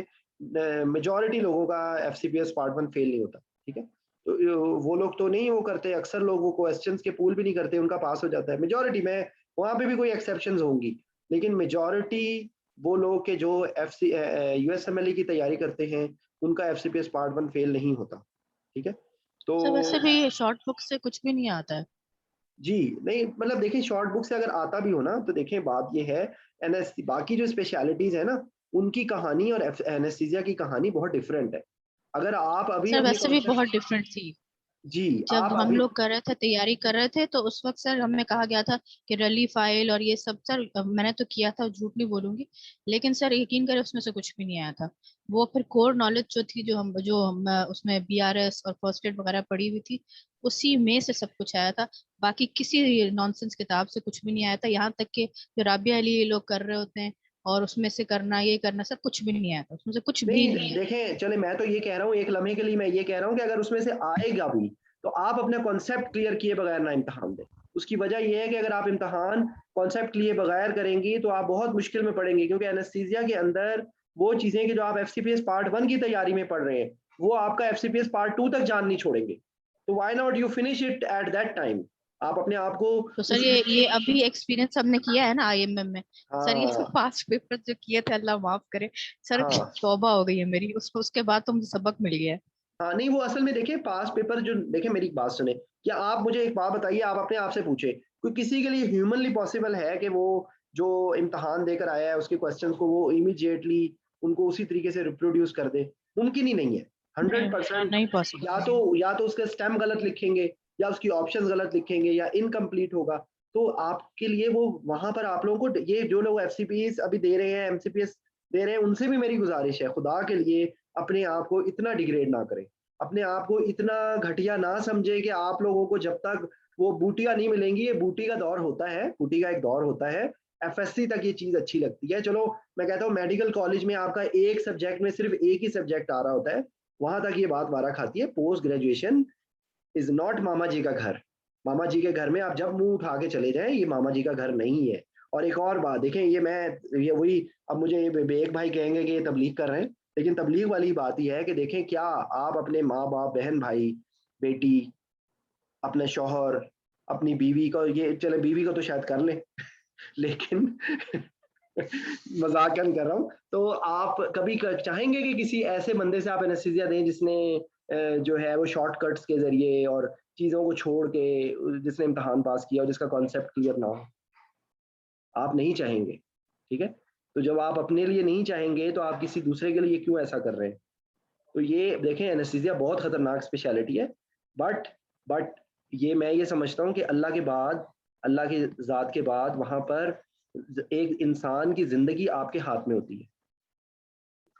मेजॉरिटी लोगों का एफसीपीएस पार्ट 1 फेल नहीं होता, ठीक है। तो वो लोग तो नहीं वो करते, अक्सर लोग वो क्वेश्चंस के पूल भी नहीं करते, उनका पास हो जाता है मेजॉरिटी में। वहाँ पे भी कोई एक्सेप्शंस होंगी, लेकिन मेजॉरिटी वो लोग के जो यूएसएमएल की तैयारी करते हैं उनका एफसीपीएस पार्ट 1 फेल नहीं होता, ठीक है। तो सर वैसे भी शॉर्ट बुक से कुछ भी नहीं आता है। जी नहीं, मतलब देखिए शॉर्ट बुक से अगर आता भी हो ना तो देखें बात ये है, एनएससी बाकी जो स्पेशलिटीज है ना उनकी कहानी और एनेस्थीसिया की कहानी बहुत डिफरेंट है। अगर आप अभी सर अपनी वैसे भी बहुत डिफरेंट थी। जी जब आप हम अभी लोग कर रहे थे, तैयारी कर रहे थे, तो उस वक्त सर हमें कहा गया था कि रली फाइल और ये सब। सर मैंने तो किया था, झूठ नहीं बोलूंगी, लेकिन सर यकीन करें उसमें से कुछ भी नहीं आया था। वो फिर कोर नॉलेज जो थी, जो हम उसमें बीआरएस और फर्स्ट एड वगैरह पढ़ी हुई थी, उसी में से सब कुछ आया था। बाकी किसी नॉनसेंस किताब से कुछ भी नहीं आया था। यहाँ तक कि जो राबिया अली ये लोग कर रहे होते हैं और उसमें से करना, ये करना, सब कुछ भी नहीं आया था, उसमें से कुछ भी नहीं नहीं है। देखें, चले मैं तो ये कह रहा हूँ एक लम्हे के लिए मैं ये कह रहा हूँ कि अगर उसमें से आएगा भी तो आप अपना कॉन्सेप्ट क्लियर किए बगैर ना इम्तहान दें। उसकी वजह यह है कि अगर आप इम्तहान कॉन्सेप्ट लिए बगैर करेंगी तो आप बहुत मुश्किल में पड़ेंगे, क्योंकि एनेस्थीसिया के अंदर वो चीजें कि जो आप एफसीपीएस पार्ट 1 की तैयारी में पढ़ रहे हैं वो आपका एफसीपीएस पार्ट 2 तक जान नहीं छोड़ेंगे। तो why not you finish it at that time, आप अपने आप को तो सर ये अभी एक्सपीरियंस हमने किया है ना आईएमएम में। सर ये हाँ पास्ट पेपर जो किए थे, अल्लाह माफ करे सर, हाँ तौबा हो गई है मेरी। उसके बाद तो मुझे सबक मिल गया है। हाँ, नहीं वो असल में देखिए पास पेपर जो देखिए, मेरी एक बात सुने, क्या आप मुझे एक बात बताइए, आप अपने आप से पूछे कोई किसी के लिए ह्यूमनली पॉसिबल है कि वो जो इम्तहान देकर आया है उसके क्वेश्चंस को वो इमीडिएटली उनको उसी तरीके से रिप्रोड्यूस कर दे? मुमकिन ही नहीं है, नहीं 100%। नहीं पॉसिबल। या तो उसका स्टेम गलत लिखेंगे या उसकी ऑप्शंस गलत लिखेंगे या इनकम्प्लीट होगा। तो आपके लिए वो वहां पर आप लोगों को, ये जो लोग एफसीपीएस अभी दे रहे हैं, एमसीपीएस दे रहे हैं, उनसे भी मेरी गुजारिश है खुदा के लिए अपने आप को इतना डिग्रेड ना करें, अपने आप को इतना घटिया ना समझे कि आप लोगों को जब तक वो बूटियां नहीं मिलेंगी, ये बूटी का दौर होता है, बूटी का एक दौर होता है, एफएससी तक ये चीज अच्छी लगती है। चलो मैं कहता हूँ मेडिकल कॉलेज में आपका एक सब्जेक्ट में सिर्फ एक ही सब्जेक्ट आ रहा होता है, वहां तक ये बात वारा खाती है। पोस्ट ग्रेजुएशन इज नॉट मामा जी का घर। मामा जी के घर में आप जब मुंह उठा के चले जाएं, ये मामा जी का घर नहीं है। और एक और बात देखें, ये वही, अब मुझे एक भाई कहेंगे कि ये तबलीग कर रहे हैं, लेकिन तबलीग वाली बात ही है कि देखें क्या आप अपने माँ बाप, बहन भाई, बेटी, अपने शौहर, अपनी बीवी को, ये चले बीवी को तो शायद कर लें लेकिन मजाकन कर रहा हूँ, तो आप कभी चाहेंगे कि किसी ऐसे बंदे से आप एनेस्थीसिया दें जिसने जो है वो शॉर्टकट्स के जरिए और चीज़ों को छोड़ के, जिसने इम्तिहान पास किया और जिसका कॉन्सेप्ट क्लियर ना हो? आप नहीं चाहेंगे, ठीक है? तो जब आप अपने लिए नहीं चाहेंगे तो आप किसी दूसरे के लिए क्यों ऐसा कर रहे हैं? तो ये देखें, एनेस्थीसिया बहुत खतरनाक स्पेशलिटी है, बट बट ये मैं ये समझता हूँ कि अल्लाह के बाद, अल्लाह की ज़ात के बाद वहाँ पर एक इंसान की ज़िंदगी आपके हाथ में होती है।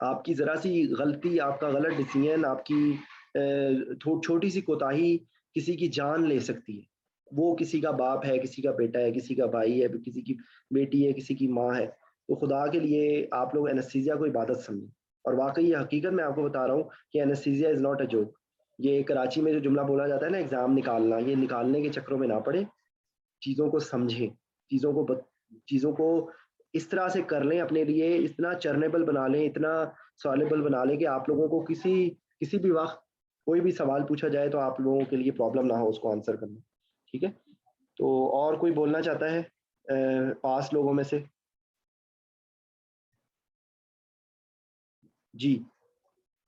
आपकी ज़रा सी गलती, आपका गलत डिसीजन, आपकी छोटी सी कोताही किसी की जान ले सकती है। वो किसी का बाप है, किसी का बेटा है, किसी का भाई है, किसी की बेटी है, किसी की माँ है। तो खुदा के लिए आप लोग एनेस्थीसिया को इबादत समझें। और वाक़ई ये हकीकत मैं आपको बता रहा हूँ कि anaesthesia is not a joke. ये कराची में जो जुमला बोला जाता है ना, एग्ज़ाम निकालना, ये निकालने के चक्करों में ना पड़ें। चीज़ों को समझें, चीज़ों को इस तरह से कर लें, अपने लिए इतना चर्नेबल बना लें, इतना सॉल्युबल बना लें कि आप लोगों को किसी किसी भी वक़्त कोई भी सवाल पूछा जाए तो आप लोगों के लिए प्रॉब्लम ना हो उसको आंसर करना, ठीक है? तो और कोई बोलना चाहता है पास लोगों में से? जी।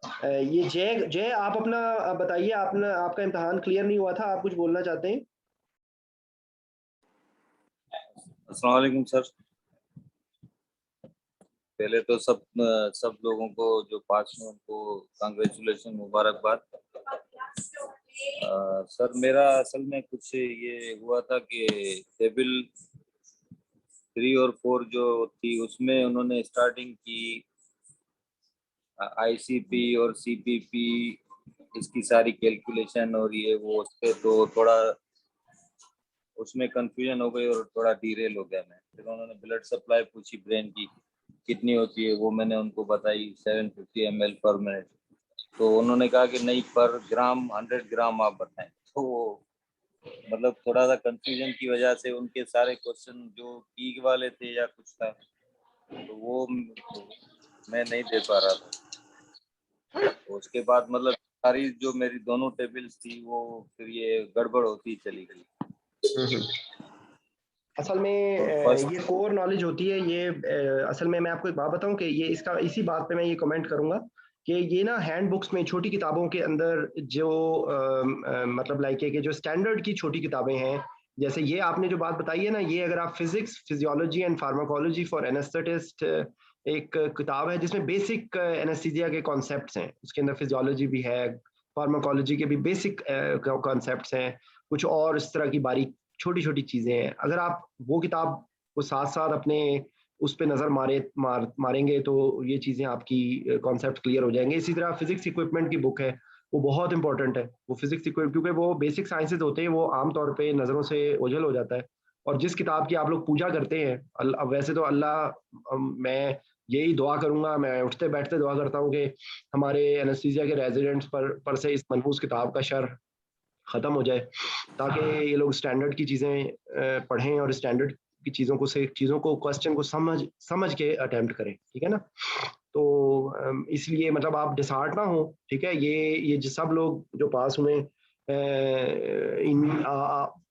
ये जय जय आप अपना बताइए, आपने, आपका इम्तिहान क्लियर नहीं हुआ था, आप कुछ बोलना चाहते हैं? अस्सलाम वालेकुम सर। पहले तो सब लोगों को जो पास में उनको कांग्रेचुलेशन, मुबारकबाद। सर मेरा असल में कुछ ये हुआ था कि टेबल 3 और 4 जो थी उसमें उन्होंने स्टार्टिंग की आईसीपी और सीपीपी, इसकी सारी कैलकुलेशन और ये वो, उस पर तो थोड़ा उसमें कंफ्यूजन हो गई और थोड़ा डीरेल हो गया मैं। फिर उन्होंने ब्लड सप्लाई पूछी ब्रेन की कितनी होती है, वो मैंने उनको बताई 750 ml पर मिनट। तो उन्होंने कहा कि नहीं, पर ग्राम 100 ग्राम आप बताएं। तो वो मतलब थोड़ा सा कंफ्यूजन की वजह से उनके सारे क्वेश्चन जो की वाले थे या कुछ था, तो वो मैं नहीं दे पा रहा था। तो उसके बाद मतलब सारी जो मेरी दोनों टेबल्स थी वो फिर ये गड़बड़ होती चली गई। असल में ये कोर नॉलेज होती है, ये असल में मैं आपको एक बात बताऊं कि ये इसका इसी बात पे मैं ये कमेंट करूंगा कि ये ना हैंड बुक्स में, छोटी किताबों के अंदर जो मतलब लाइक है कि जो स्टैंडर्ड की छोटी किताबें हैं, जैसे ये आपने जो बात बताई है ना, ये अगर आप physics, physiology and pharmacology for anaesthetist, एक किताब है जिसमें बेसिक एनेस्थीसिया के कॉन्सेप्ट्स हैं, उसके अंदर फिजियोलॉजी भी है, फार्माकोलॉजी के भी बेसिक कॉन्सेप्ट्स हैं, कुछ और इस तरह की बारीक छोटी छोटी चीजें हैं। अगर आप वो किताब को साथ साथ अपने उस पे नजर मारेंगे तो ये चीजें आपकी कॉन्सेप्ट क्लियर हो जाएंगे। इसी तरह फिजिक्स इक्विपमेंट की बुक है, वो बहुत इंपॉर्टेंट है। वो फिजिक्स इक्विपमेंट, क्योंकि वो बेसिक साइंसेज होते हैं, वो आमतौर पे नजरों से ओझल हो जाता है। और जिस किताब की आप लोग पूजा करते हैं, अब वैसे तो अल्लाह, मैं यही दुआ करूंगा, मैं उठते बैठते दुआ करता हूँ कि हमारे एनेस्थीसिया के रेजिडेंट्स पर से इस मनहूस किताब का शर खत्म हो जाए, ताकि ये लोग स्टैंडर्ड की चीज़ें पढ़ें और स्टैंडर्ड की चीज़ों को क्वेश्चन को समझ समझ के अटेम्प्ट करें, ठीक है ना? तो इसलिए मतलब आप डिसहार्ट ना हो, ठीक है? ये जो सब लोग जो पास हुए,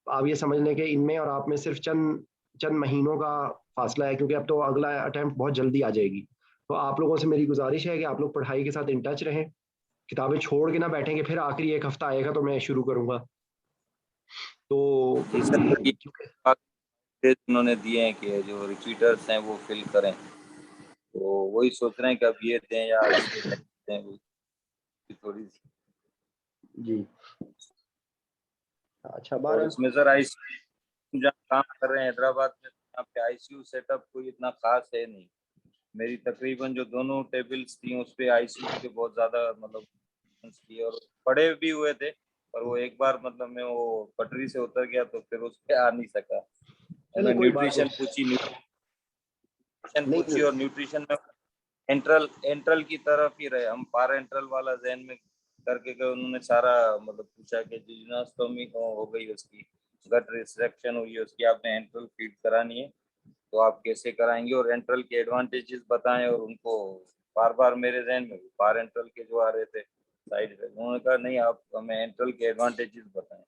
आप ये समझ लें कि इनमें और आप में सिर्फ चंद चंद महीनों का फासला है, क्योंकि अब तो अगला अटेम्प्ट बहुत जल्दी आ जाएगी। तो आप लोगों से मेरी गुजारिश है कि आप लोग पढ़ाई के साथ इन टच रहें, किताबें छोड़ के ना बैठेंगे फिर आखिरी एक हफ्ता आएगा तो मैं शुरू करूंगा। तो उन्होंने दिए हैं कि जो रिपीटर्स हैं वो फिल करें, तो वही सोच रहे हैं कि अब ये दें या इससे दें, वो थोड़ी जी। अच्छा, और बारह इसमें सर आईसीयू जहाँ काम कर रहे हैं हैदराबाद में, यहाँ पे आईसीयू सेटअप कोई इतना खास है नहीं। मेरी तकरीबन जो दोनों टेबल्स थी उस पे आईसीयू के बहुत ज्यादा मतलब थी और पड़े भी हुए थे, पर वो एक बार मतलब मैं वो पटरी से उतर गया तो फिर उस पे आ नहीं सका। चलिए, मैं कोई बात न्यूट्रिशन पूछी नहीं। और न्यूट्रिशन में एंट्रल की तरफ ही रहे हम, पार एंट्रल वाला जहन में करके गए। उन्होंने सारा मतलब पूछा कि जिज्ञास्टोमी हो गई, उसकी गट रिस्ट्रक्शन हुई है, उसकी आपने एंट्रल फीड करानी है, तो आप कैसे कराएंगे और एंट्रल के एडवांटेजेस बताएं और उनको बार बार मेरे जहन में बार एंट्रल के जो आ रहे थे साइड इफेक्ट, उन्होंने कहा नहीं आप हमें एंट्रल के एडवांटेजेस बताएं।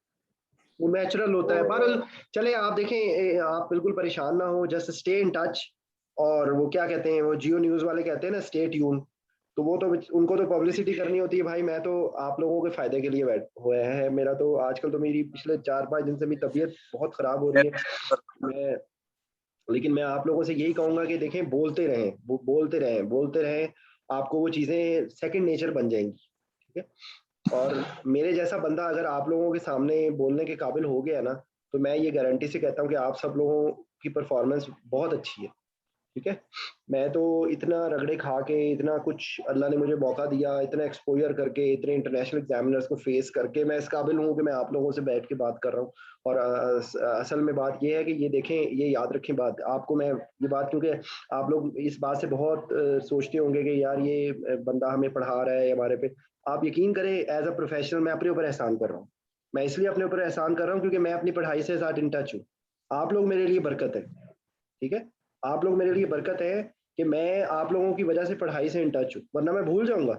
वो नेचुरल होता है। बहरहाल चले, आप देखें, आप बिल्कुल परेशान ना हो, जस्ट स्टे इन टच। और वो क्या कहते हैं, वो जियो न्यूज़ वाले कहते हैं ना, स्टे ट्यून, तो वो तो उनको तो पब्लिसिटी करनी होती है भाई। मैं तो आप लोगों के फायदे के लिए बैठ हुआ है। मेरा तो आजकल तो मेरी पिछले 4-5 दिन से मेरी तबीयत बहुत खराब हो रही है। लेकिन मैं आप लोगों से यही कहूंगा कि देखें, बोलते रहें, बोलते रहें, बोलते रहें, आपको वो चीजें सेकंड नेचर बन जाएंगी। ठीक है। और मेरे जैसा बंदा अगर आप लोगों के सामने बोलने के काबिल हो गया ना, तो मैं ये गारंटी से कहता हूँ कि आप सब लोगों की परफॉर्मेंस बहुत अच्छी है। ठीक है। मैं तो इतना रगड़े खा के, इतना कुछ अल्लाह ने मुझे मौका दिया, इतना एक्सपोजर करके, इतने इंटरनेशनल एग्जामिनर्स को फेस करके मैं इस काबिल हूँ कि मैं आप लोगों से बैठ के बात कर रहा हूँ। और असल में बात ये है कि ये देखें, ये याद रखें बात आपको, मैं ये बात, क्योंकि आप लोग इस बात से बहुत सोचते होंगे कि यार ये बंदा हमें पढ़ा रहा है हमारे पे। आप यकीन करें, एज अ प्रोफेशनल मैं अपने ऊपर एहसान कर रहा हूँ। मैं इसलिए अपने ऊपर एहसान कर रहा हूँ क्योंकि मैं अपनी पढ़ाई से साथ इन टच हूँ। आप लोग मेरे लिए बरकत है। ठीक है। आप लोग मेरे लिए बरकत है कि मैं आप लोगों की वजह से पढ़ाई से इन टच हूँ, वरना मैं भूल जाऊंगा।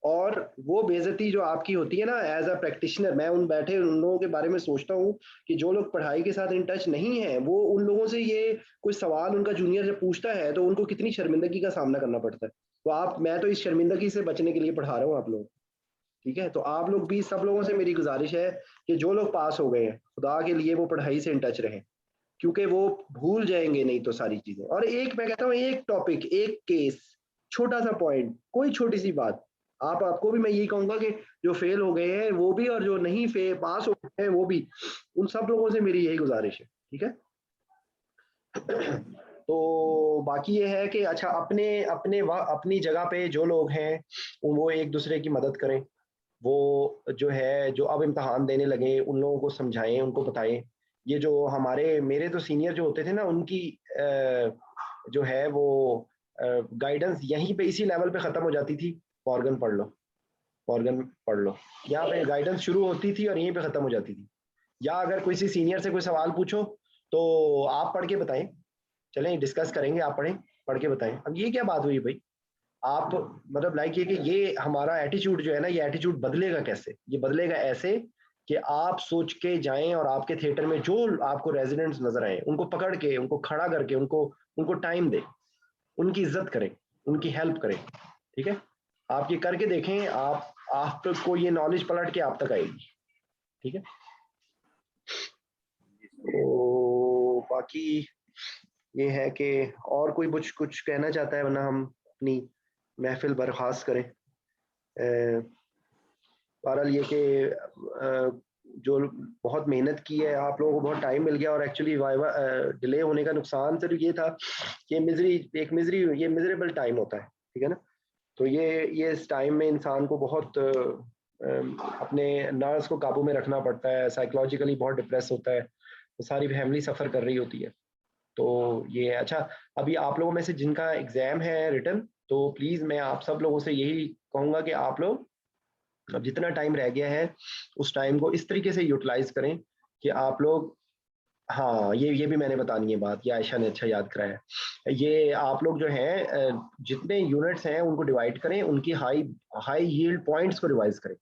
और वो बेइज्जती जो आपकी होती है ना एज अ प्रैक्टिशनर, मैं उन लोगों के बारे में सोचता हूँ कि जो लोग पढ़ाई के साथ इन टच नहीं है, वो उन लोगों से ये कोई सवाल उनका जूनियर जब पूछता है तो उनको कितनी शर्मिंदगी का सामना करना पड़ता है। तो मैं तो इस शर्मिंदगी से बचने के लिए पढ़ा रहा हूँ आप लोग। ठीक है। तो आप लोग भी, सब लोगों से मेरी गुजारिश है कि जो लोग पास हो गए हैं, खुदा के लिए वो पढ़ाई से इन टच रहें, क्योंकि वो भूल जाएंगे नहीं तो सारी चीजें। और एक मैं कहता हूँ, एक टॉपिक, एक केस, छोटा सा पॉइंट, कोई छोटी सी बात, आपको भी मैं यही कहूंगा कि जो फेल हो गए हैं वो भी, और जो नहीं पास हो गए हैं वो भी, उन सब लोगों से मेरी यही गुजारिश है। ठीक है। तो बाकी ये है कि अच्छा, अपनी जगह पे जो लोग हैं वो एक दूसरे की मदद करें। वो जो है, जो अब इम्तहान देने लगे, उन लोगों को समझाएं, उनको बताएं। ये जो मेरे तो सीनियर जो होते थे ना, उनकी जो है वो गाइडेंस यहीं पे इसी लेवल पे खत्म हो जाती थी। मॉर्गन पढ़ लो, मॉर्गन पढ़ लो, यहाँ पे गाइडेंस शुरू होती थी और यहीं पे खत्म हो जाती थी। या अगर किसी सीनियर से कोई सवाल पूछो तो आप पढ़ के बताएं, चलें डिस्कस करेंगे, आप पढ़ के बताएं। अब ये क्या बात हुई भाई, आप मतलब लाइक ये कि ये हमारा एटीट्यूड जो है ना, ये एटीट्यूड बदलेगा कैसे? ये बदलेगा ऐसे कि आप सोच के जाएं और आपके थिएटर में जो आपको रेजिडेंट्स नजर आए, उनको पकड़ के, उनको खड़ा करके, उनको टाइम दें, उनकी इज्जत करें, उनकी हेल्प करें। ठीक है। आप ये करके देखें, आपको ये नॉलेज पलट के आप तक आएगी। ठीक है। तो बाकी ये है कि और कोई कुछ कहना चाहता है, वरना हम अपनी महफिल बर्खास्त करें। बहरहाल ये कि जो बहुत मेहनत की है, आप लोगों को बहुत टाइम मिल गया। और एक्चुअली डिले होने का नुकसान सिर्फ ये था कि ये मिजरेबल टाइम होता है। ठीक है ना। तो ये इस टाइम में इंसान को बहुत अपने नर्व्स को काबू में रखना पड़ता है, साइकोलॉजिकली बहुत डिप्रेस होता है, तो सारी फैमिली सफ़र कर रही होती है। तो ये अच्छा, अभी आप लोगों में से जिनका एग्जाम है रिटन, तो प्लीज मैं आप सब लोगों से यही कहूंगा कि आप लोग अब जितना टाइम रह गया है उस टाइम को इस तरीके से यूटिलाइज करें कि आप लोग, हाँ ये भी मैंने बतानी है बात, ये आयशा ने अच्छा याद कराया। ये आप लोग जो हैं जितने यूनिट्स हैं उनको डिवाइड करें, उनकी हाई यील्ड पॉइंट्स को रिवाइज करें।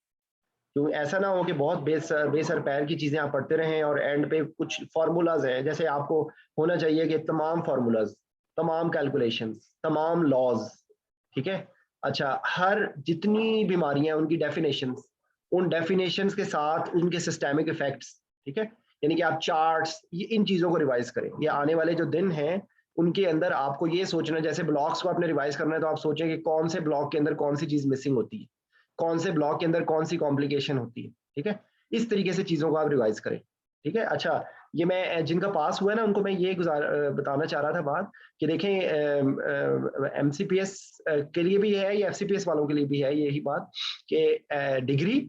क्योंकि ऐसा ना हो कि बहुत बेसर पैर की चीजें आप पढ़ते रहें और एंड पे कुछ फार्मूलाज हैं, जैसे आपको होना चाहिए कि तमाम फार्मूलाज, तमाम कैलकुलेशंस, तमाम लॉज, ठीक है, अच्छा, हर जितनी बीमारियां उनकी डेफिनेशंस, उन डेफिनेशंस के साथ उनके सिस्टेमिक इफेक्ट्स, ठीक है, यानी कि आप चार्ट्स, ये इन चीजों को रिवाइज करें। ये आने वाले जो दिन हैं उनके अंदर आपको ये सोचना, जैसे ब्लॉक्स को आपने रिवाइज करना है तो आप सोचें कि कौन से ब्लॉक के अंदर कौन सी चीज मिसिंग होती है, कौन से ब्लॉक के अंदर कौन सी कॉम्प्लिकेशन होती है। ठीक है, इस तरीके से चीजों को आप रिवाइज करें। ठीक है। अच्छा, ये मैं जिनका पास हुआ है ना उनको मैं ये बताना चाह रहा था बात कि देखें MCPS के लिए भी है, या FCPS वालों के लिए भी है यही बात कि डिग्री,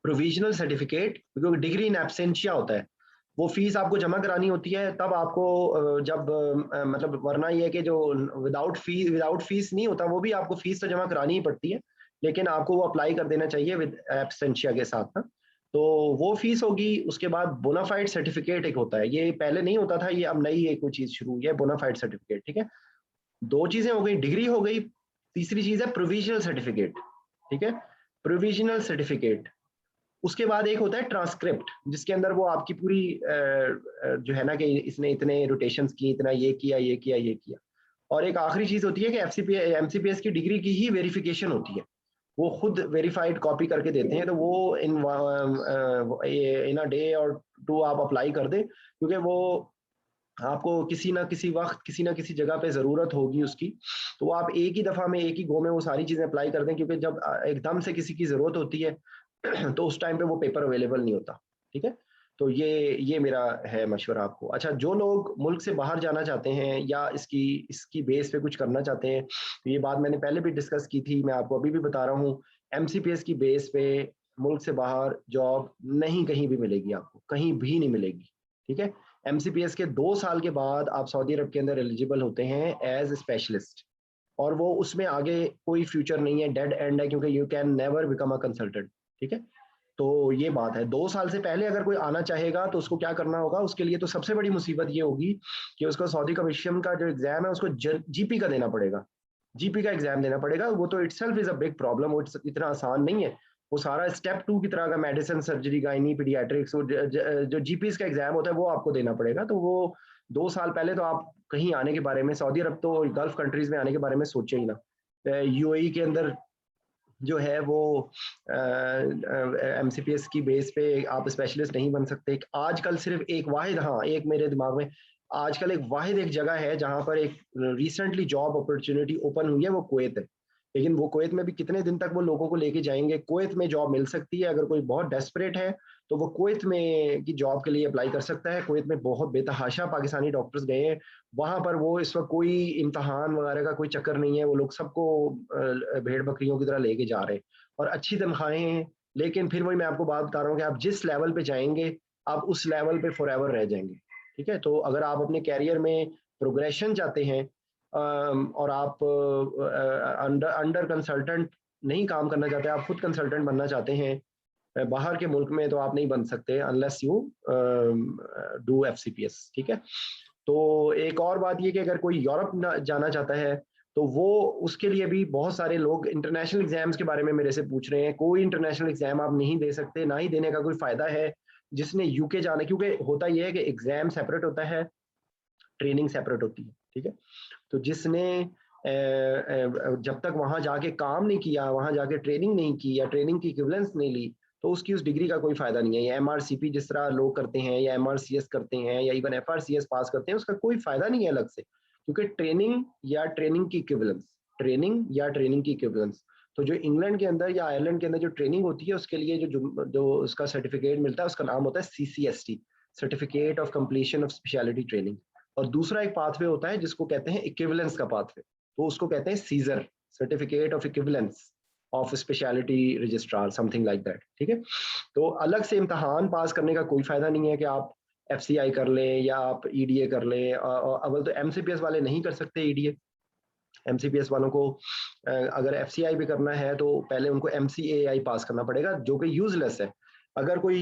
प्रोविजनल सर्टिफिकेट, क्योंकि डिग्री इन एब्सेंशिया होता है, वो फीस आपको जमा करानी होती है तब आपको, जब मतलब वरना ये है कि जो विदाउट फीस नहीं होता, वो भी आपको फीस तो जमा करानी ही पड़ती है, लेकिन आपको वो अप्लाई कर देना चाहिए विद एब्सेंशिया के साथ ना, तो वो फीस होगी। उसके बाद बोनाफाइड सर्टिफिकेट एक होता है, ये पहले नहीं होता था, ये अब नई एक कोई चीज शुरू हुई है, बोनाफाइड सर्टिफिकेट। ठीक है, दो चीजें हो गई, डिग्री हो गई तीसरी चीज है प्रोविजनल सर्टिफिकेट, ठीक है, प्रोविजनल सर्टिफिकेट। उसके बाद एक होता है ट्रांसक्रिप्ट, जिसके अंदर वो आपकी पूरी जो है ना कि इसने इतने रोटेशंस की, इतना ये किया, ये किया, ये किया। और एक आखिरी चीज होती है कि एमसीपीएस की डिग्री की ही वेरिफिकेशन होती है, वो खुद वेरीफाइड कॉपी करके देते हैं, तो वो इन अ डे और 2 आप अप्लाई कर दें, क्योंकि वो आपको किसी ना किसी वक्त किसी ना किसी जगह पे ज़रूरत होगी उसकी, तो वो आप एक ही दफ़ा में एक ही गो में वो सारी चीज़ें अप्लाई कर दें, क्योंकि जब एकदम से किसी की ज़रूरत होती है तो उस टाइम पे वो पेपर अवेलेबल नहीं होता, ठीक है। तो ये मेरा है मशवरा आपको। अच्छा, जो लोग मुल्क से बाहर जाना चाहते हैं या इसकी बेस पे कुछ करना चाहते हैं, तो ये बात मैंने पहले भी डिस्कस की थी, मैं आपको अभी भी बता रहा हूँ, एमसीपीएस की बेस पे मुल्क से बाहर जॉब नहीं कहीं भी मिलेगी, आपको कहीं भी नहीं मिलेगी, ठीक है। एमसीपीएस के 2 साल के बाद आप सऊदी अरब के अंदर एलिजिबल होते हैं एज स्पेशलिस्ट, और वो उसमें आगे कोई फ्यूचर नहीं है, डेड एंड है, क्योंकि you can never become a consultant, ठीक है। तो ये बात है। 2 साल से पहले अगर कोई आना चाहेगा तो उसको क्या करना होगा, उसके लिए तो सबसे बड़ी मुसीबत ये होगी कि उसको सऊदी कमीशन का जो एग्जाम है उसको जीपी का देना पड़ेगा, जीपी का एग्जाम देना पड़ेगा। वो तो itself is a big problem, वो इतना आसान नहीं है। वो सारा स्टेप 2 की तरह का मेडिसिन, सर्जरी, गायनी, पीडियाट्रिक्स, जो जीपीएस का एग्जाम होता है वो आपको देना पड़ेगा। तो वो 2 साल पहले तो आप कहीं आने के बारे में, सऊदी अरब तो गल्फ कंट्रीज में आने के बारे में सोचे ही ना। यूएई के अंदर जो है वो एमसीपीएस की बेस पे आप स्पेशलिस्ट नहीं बन सकते। आजकल सिर्फ एक वाहिद, हाँ एक मेरे दिमाग में आजकल एक वाहिद एक जगह है जहां पर एक रिसेंटली जॉब अपॉर्चुनिटी ओपन हुई है, वो कुवैत है। लेकिन वो कुवैत में भी कितने दिन तक वो लोगों को लेके जाएंगे। कुवैत में जॉब मिल सकती है, अगर कोई बहुत डेस्परेट है तो वो कुवैत में की जॉब के लिए अप्लाई कर सकता है। कुवैत में बहुत बेतहाशा पाकिस्तानी डॉक्टर्स गए हैं वहां पर, वो इस वक्त कोई इम्तहान वगैरह का कोई चक्कर नहीं है, वो लोग सबको भेड़ बकरियों की तरह लेके जा रहे हैं और अच्छी तनख्वाहें हैं। लेकिन फिर वही मैं आपको बात बता रहा हूँ कि आप जिस लेवल पे जाएंगे आप उस लेवल पे फॉरएवर रह जाएंगे, ठीक है। तो अगर आप अपने कैरियर में प्रोग्रेशन चाहते हैं और आप अंडर कंसल्टेंट नहीं काम करना चाहते, आप खुद कंसल्टेंट बनना चाहते हैं बाहर के मुल्क में, तो आप नहीं बन सकते अनलेस यू डू एफसीपीएस, ठीक है। तो एक और बात ये कि अगर कोई यूरोप जाना चाहता है तो वो उसके लिए भी बहुत सारे लोग इंटरनेशनल एग्जाम्स के बारे में मेरे से पूछ रहे हैं। कोई इंटरनेशनल एग्जाम आप नहीं दे सकते, ना ही देने का कोई फायदा है जिसने यूके जाना, क्योंकि होता यह है कि एग्जाम सेपरेट होता है, ट्रेनिंग सेपरेट होती है, ठीक है। तो जिसने जब तक वहां जाके काम नहीं किया, वहां जाके ट्रेनिंग नहीं की या ट्रेनिंग की इक्विवेलेंस नहीं ली, तो उसकी उस डिग्री का कोई फायदा नहीं है। या एमआरसीपी जिस तरह लोग करते हैं या एमआरसीएस करते हैं या इवन एफआरसीएस पास करते हैं, उसका कोई फायदा नहीं है अलग से, क्योंकि ट्रेनिंग या ट्रेनिंग की इक्विवेलेंस, ट्रेनिंग या ट्रेनिंग की इक्विवेलेंस। तो जो इंग्लैंड के अंदर या आयरलैंड के अंदर जो ट्रेनिंग होती है उसके लिए जो उसका सर्टिफिकेट मिलता है उसका नाम होता है CCST, certificate of completion of speciality training. और दूसरा एक पाथवे होता है जिसको कहते हैं इक्विवेलेंस का पाथवे, तो उसको कहते हैं CESR, certificate of equivalence of speciality registrar, something like that, ठीक है। तो अलग से इम्तहान पास करने का कोई फायदा नहीं है कि आप एफसीआई कर लें या आप ईडीए कर लें। अव्वल तो एमसीपीएस वाले नहीं कर सकते ईडीए। एमसीपीएस वालों को अगर एफसीआई भी करना है तो पहले उनको एमसीएआई पास करना पड़ेगा, जो कि यूजलेस है। अगर कोई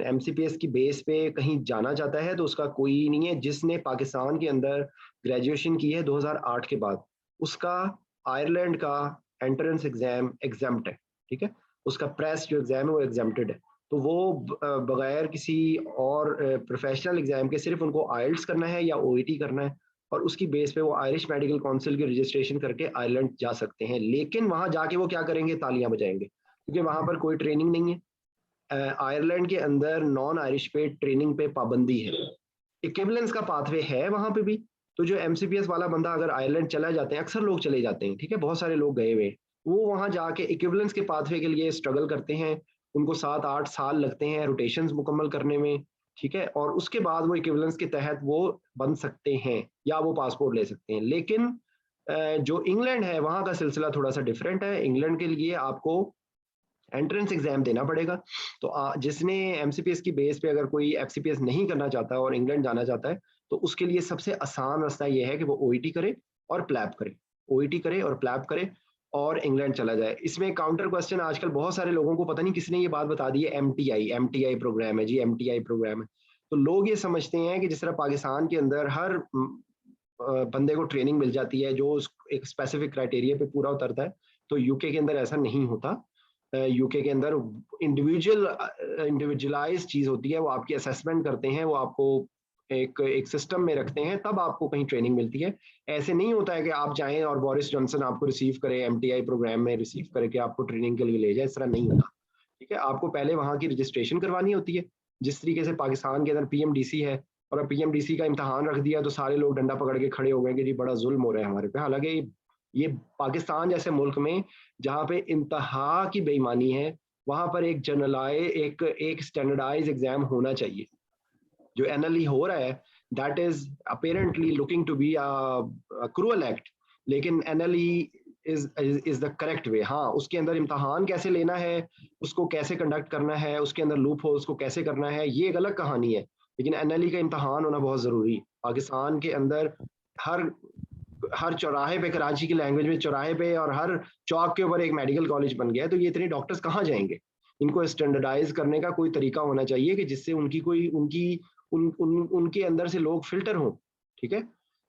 एमसीपीएस की बेस पे कहीं जाना चाहता है तो उसका कोई नहीं है। जिसने पाकिस्तान के अंदर ग्रेजुएशन की है 2008 के बाद, उसका आयरलैंड का एंट्रेंस एग्जाम एग्जाम्प्ट है, ठीक है। उसका प्रेस जो एग्जाम है वो एग्जाम्प्टेड है। तो वो बगैर किसी और प्रोफेशनल एग्जाम के सिर्फ उनको आइल्ट्स करना है या ओईटी करना है, और उसकी बेस पे वो आयरिश मेडिकल काउंसिल की रजिस्ट्रेशन करके आयरलैंड जा सकते हैं। लेकिन वहां जाके वो क्या करेंगे, तालियां बजाएंगे, क्योंकि वहां पर कोई ट्रेनिंग नहीं है। आयरलैंड के अंदर नॉन आयरिश पे ट्रेनिंग पे पाबंदी है। इक्विवेलेंस का पाथवे है वहां पे भी। तो जो एमसीपीएस वाला बंदा अगर आयरलैंड चला जाते हैं, अक्सर लोग चले जाते हैं, ठीक है, बहुत सारे लोग गए हुए, वो वहां जाके इक्विवेलेंस के पाथवे के लिए स्ट्रगल करते हैं। उनको 7-8 साल लगते हैं रोटेशंस मुकम्मल करने में, ठीक है। और उसके बाद वो इक्विवेलेंस के तहत वो बन सकते हैं या वो पासपोर्ट ले सकते हैं। लेकिन जो इंग्लैंड है वहां का सिलसिला थोड़ा सा डिफरेंट है। इंग्लैंड के लिए आपको एंट्रेंस एग्जाम देना पड़ेगा। तो जिसने एमसीपीएस की बेस पे अगर कोई एफसीपीएस नहीं करना चाहता और इंग्लैंड जाना चाहता है, तो उसके लिए सबसे आसान रास्ता यह है कि वो ओईटी करे और प्लैब करे, ओईटी करे और प्लैब करे और इंग्लैंड चला जाए। इसमें काउंटर क्वेश्चन आजकल बहुत सारे लोगों को पता नहीं किसने ये बात बता दी है, एमटीआई प्रोग्राम है जी, एमटीआई प्रोग्राम है। तो लोग ये समझते हैं कि जिस तरह पाकिस्तान के अंदर हर बंदे को ट्रेनिंग मिल जाती है जो एक स्पेसिफिक क्राइटेरिया पे पूरा उतरता है। तो यूके के अंदर ऐसा नहीं होता। यूके के अंदर इंडिविजुअलाइज चीज होती है, वो आपकी असेसमेंट करते हैं, वो आपको एक सिस्टम में रखते हैं, तब आपको कहीं ट्रेनिंग मिलती है। ऐसे नहीं होता है कि आप जाएं और बोरिस जॉनसन आपको रिसीव करे, एमटीआई प्रोग्राम में रिसीव करे कि आपको ट्रेनिंग के लिए ले जाए, इस तरह नहीं होता। ठीक है, आपको पहले वहां की रजिस्ट्रेशन करवानी होती है। जिस तरीके से पाकिस्तान के अंदर पीएमडीसी है, और पीएमडीसी का इम्तहान रख दिया तो सारे लोग डंडा पकड़ के खड़े हो गए कि जी बड़ा जुल्म हो रहा है हमारे पे। हालांकि ये पाकिस्तान जैसे मुल्क में जहाँ पे इंतहा की बेईमानी है, वहां पर एक एक स्टैंडर्डाइज एग्जाम होना चाहिए। जो एनएलई हो रहा है that is apparently looking to be cruel act, लेकिन NLE is the correct way. हाँ, उसके अंदर इम्तहान कैसे लेना है, उसको कैसे कंडक्ट करना है, उसके अंदर लूप होल्स को कैसे करना है, ये एक अलग कहानी है, लेकिन एनएलई का इम्तहान होना बहुत जरूरी। पाकिस्तान के अंदर हर चौराहे पे, कराची की लैंग्वेज में चौराहे पे और हर चौक के ऊपर एक मेडिकल कॉलेज बन गया है। तो ये इतने डॉक्टर्स कहाँ जाएंगे? इनको स्टैंडर्डाइज करने का कोई तरीका होना चाहिए कि जिससे उनके अंदर से लोग फिल्टर हों। ठीक है,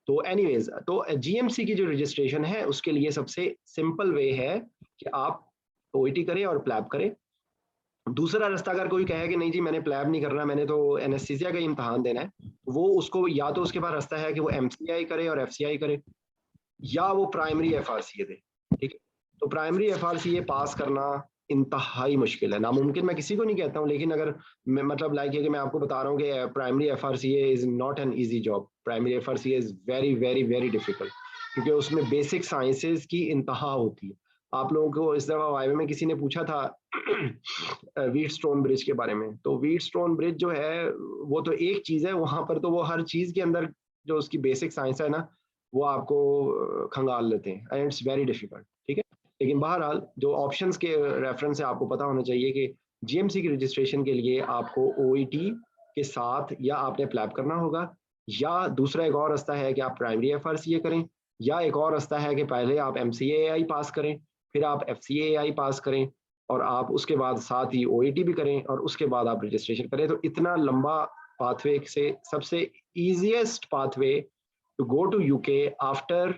तो एनीवेज, तो जीएमसी की जो रजिस्ट्रेशन है उसके लिए सबसे सिंपल वे है कि आप ओईटी करें और प्लैब करें। दूसरा रास्ता अगर कोई कहे कि नहीं जी मैंने प्लैब नहीं करना, मैंने तो एनेस्थीसिया का इम्तहान देना है, वो उसको या तो उसके पास रास्ता है कि वो एमसीआई करे और एफसीआई करे, या वो प्राइमरी एफआरसीए दे। ठीक है, तो प्राइमरी एफआरसीए पास करना इंतहाई मुश्किल है, नामुमकिन मैं किसी को नहीं कहता हूँ, लेकिन अगर मैं मतलब लाइक है कि मैं आपको बता रहा हूँ कि primary FRCA is not an easy job. Primary FRCA is very very very difficult, क्योंकि उसमें बेसिक साइंसेज की इंतहा होती है। आप लोगों को इस दफा वाइवे में किसी ने पूछा था व्हीटस्टोन ब्रिज के बारे में, तो व्हीटस्टोन ब्रिज जो है वो तो एक चीज है, वहां पर तो वो हर चीज के अंदर जो उसकी बेसिक साइंस है ना वो आपको खंगाल लेते हैं, एंड इट्स वेरी डिफिकल्ट। ठीक है, लेकिन बहरहाल जो ऑप्शंस के रेफरेंस से आपको पता होना चाहिए कि जीएमसी की रजिस्ट्रेशन के लिए आपको ओईटी के साथ या आपने प्लैब करना होगा, या दूसरा एक और रास्ता है कि आप प्राइमरी एफआरसीए करें, या एक और रास्ता है कि पहले आप एमसीएआई पास करें, फिर आप एफसीएआई पास करें, और आप उसके बाद साथ ही ओईटी भी करें, और उसके बाद आप रजिस्ट्रेशन करें। तो इतना लंबा पाथवे से सबसे easiest pathway to go to UK after